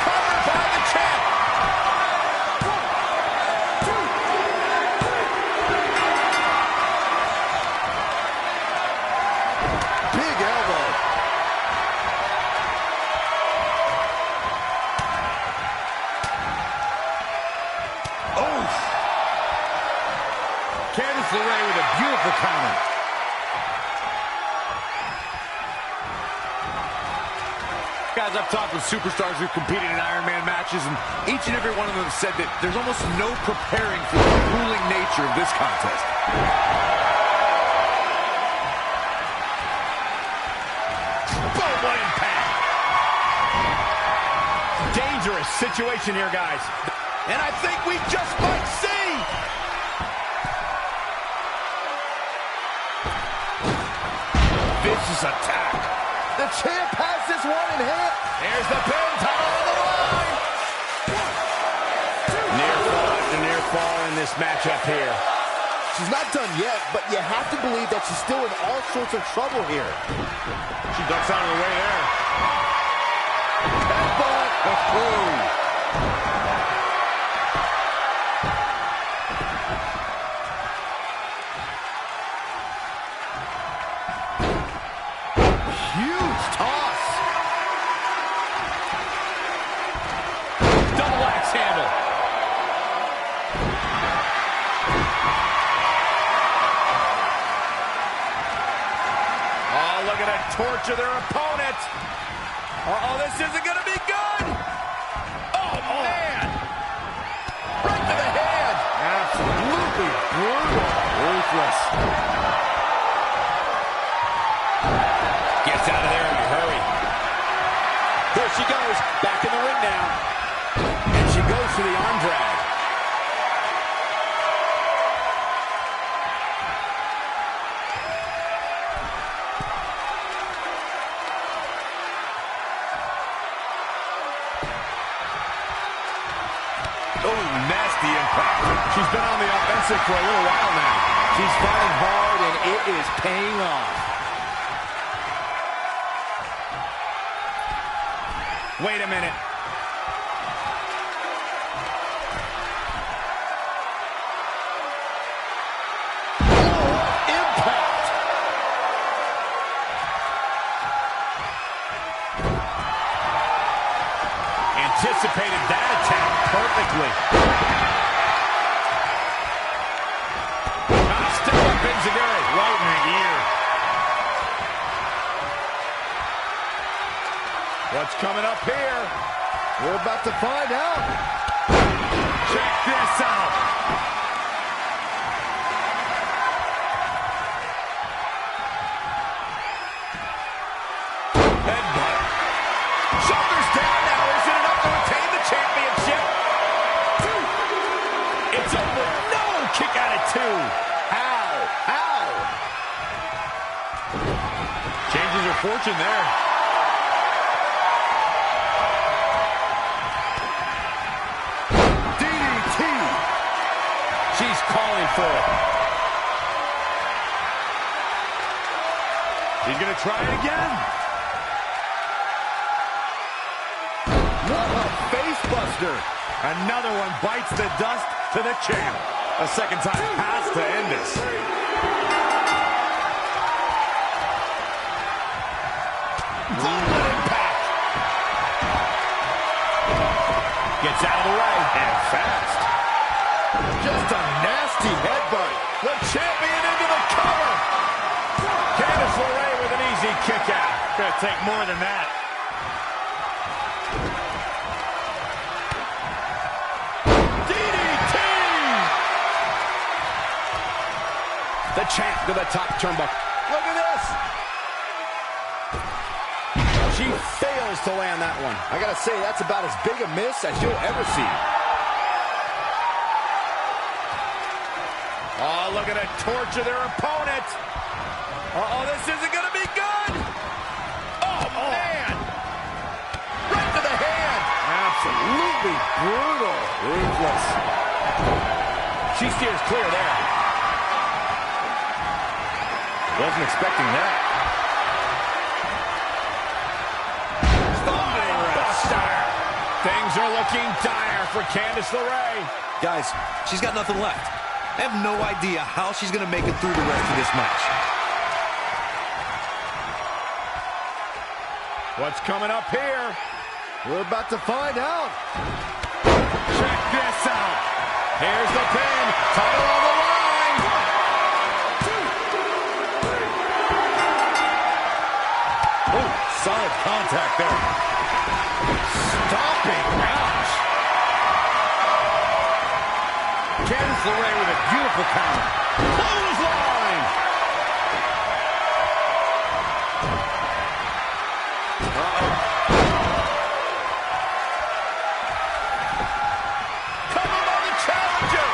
Covered by the champ. Big elbow. Candice LeRae with a beautiful counter. Guys, I've talked with superstars who've competed in Iron Man matches, and each and every one of them have said that there's almost no preparing for the grueling nature of this contest. Boom, what impact. Dangerous situation here, guys. And I think we just might see. Vicious attack. The champ has this one in hand. Here's the pin, title on the line. Near fall after near fall in this matchup here. She's not done yet, but you have to believe that she's still in all sorts of trouble here. She ducks out of the way there. Headbutt. Oh. Huge toss. Double axe handle. torture their opponent. Uh-oh, this isn't going to be good. Oh, man. Right to the head. Absolutely brutal. Ruthless. Gets out of there in a hurry. There she goes. Back in the ring now. And she goes for the arm drag. Oh, nasty impact. She's been on the offensive for a little while now. She's fighting hard, and it is paying off. Wait a minute. Oh, impact. Anticipated that attack perfectly. Step up Enziguri right in the ear. What's coming up here? We're about to find out. Check this out. Headbutt. Shoulders down now. Is it enough to retain the championship? It's over. No! Kick out at 2. How? Changes her fortune there. DDT. She's calling for it. She's going to try it again. What a face buster. Another one bites the dust to the champ. A second time pass to end this. Violent impact. Gets out of the way. And fast. Just a nasty headbutt. The champion into the cover. Candice LeRae with an easy kick out. Gonna take more than that. The champ to the top turnbuckle. Look at this. She fails to land that one. I gotta say, that's about as big a miss as you'll ever see. Oh, look at it torture their opponent. Uh-oh, this isn't gonna be good. Oh, man. Right to the hand. Absolutely brutal. Ruthless. She steers clear there. Wasn't expecting that. Buster. Things are looking dire for Candice LeRae. Guys, she's got nothing left. I have no idea how she's going to make it through the rest of this match. What's coming up here? We're about to find out. Check this out. Here's the pin. Title on the line. Solid contact there. Stomping. Ouch. Candice LeRae with a beautiful counter. Clothesline. Cover by the challenger.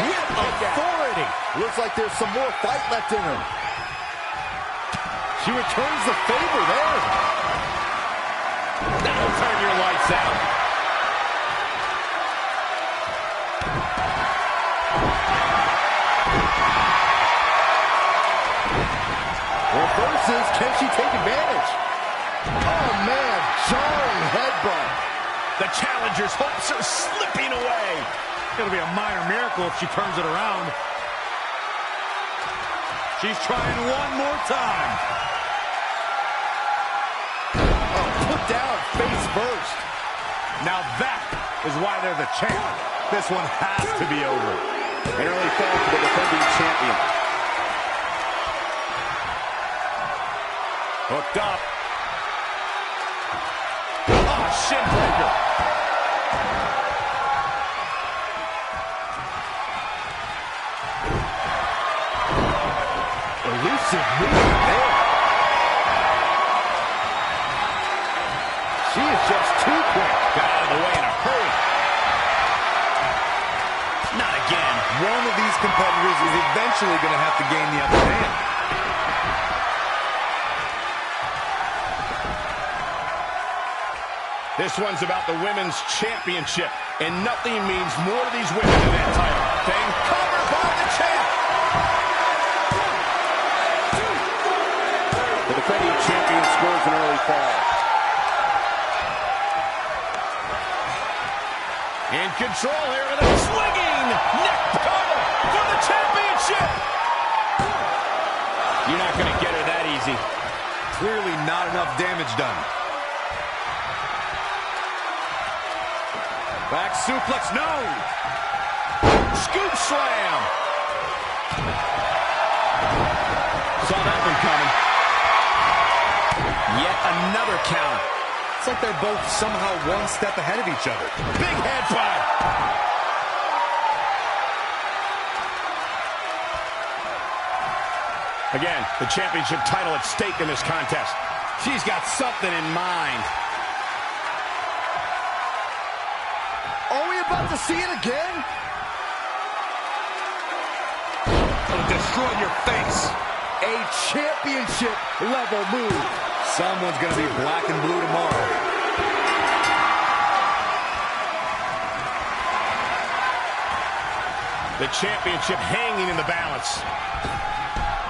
With authority. Looks like there's some more fight left in her. She returns the favor there. That'll turn your lights out. Reverses. Can she take advantage? Oh, man. Jarring headbutt. The challenger's hopes are slipping away. It'll be a minor miracle if she turns it around. She's trying one more time. Down face first. Now that is why they're the champ. This one has to be over. An early fall for the defending champion. Hooked up. Oh, shin breaker. Elusive movement there. She is just too quick. Got out of the way in a hurry. Not again. One of these competitors is eventually going to have to gain the upper hand. This one's about the women's championship, and nothing means more to these women than that title. Thing covered by the champ. The defending champion scores an early fall. In control here with a swinging neck cover for the championship. You're not going to get her that easy. Clearly not enough damage done. Back suplex, no. Scoop slam. Saw that one coming. Yet another counter. It's like they're both somehow one step ahead of each other. Big head fight. Again, the championship title at stake in this contest. She's got something in mind. Are we about to see it again? It'll destroy your face. A championship level move. Someone's going to be black and blue tomorrow. The championship hanging in the balance.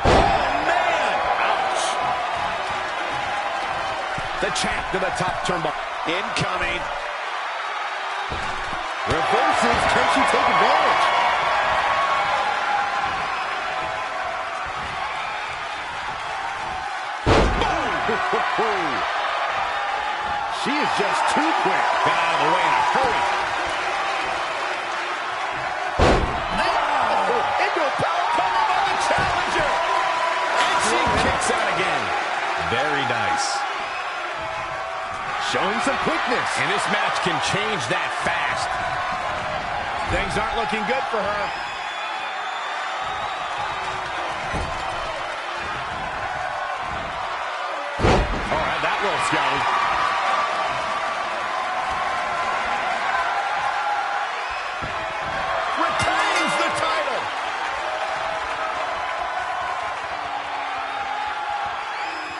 Oh, man! Ouch. The champ to the top turnbuckle. Incoming. Reverses. Can she take advantage? She is just too quick. Got out of the way in a hurry. Oh, into a power cover by the challenger. And she kicks out again. Very nice. Showing some quickness. And this match can change that fast. Things aren't looking good for her. All right, that roll, Scotty. Retains the title.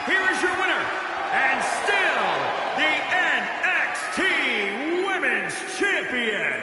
Here is your winner, and still the NXT Women's Champion,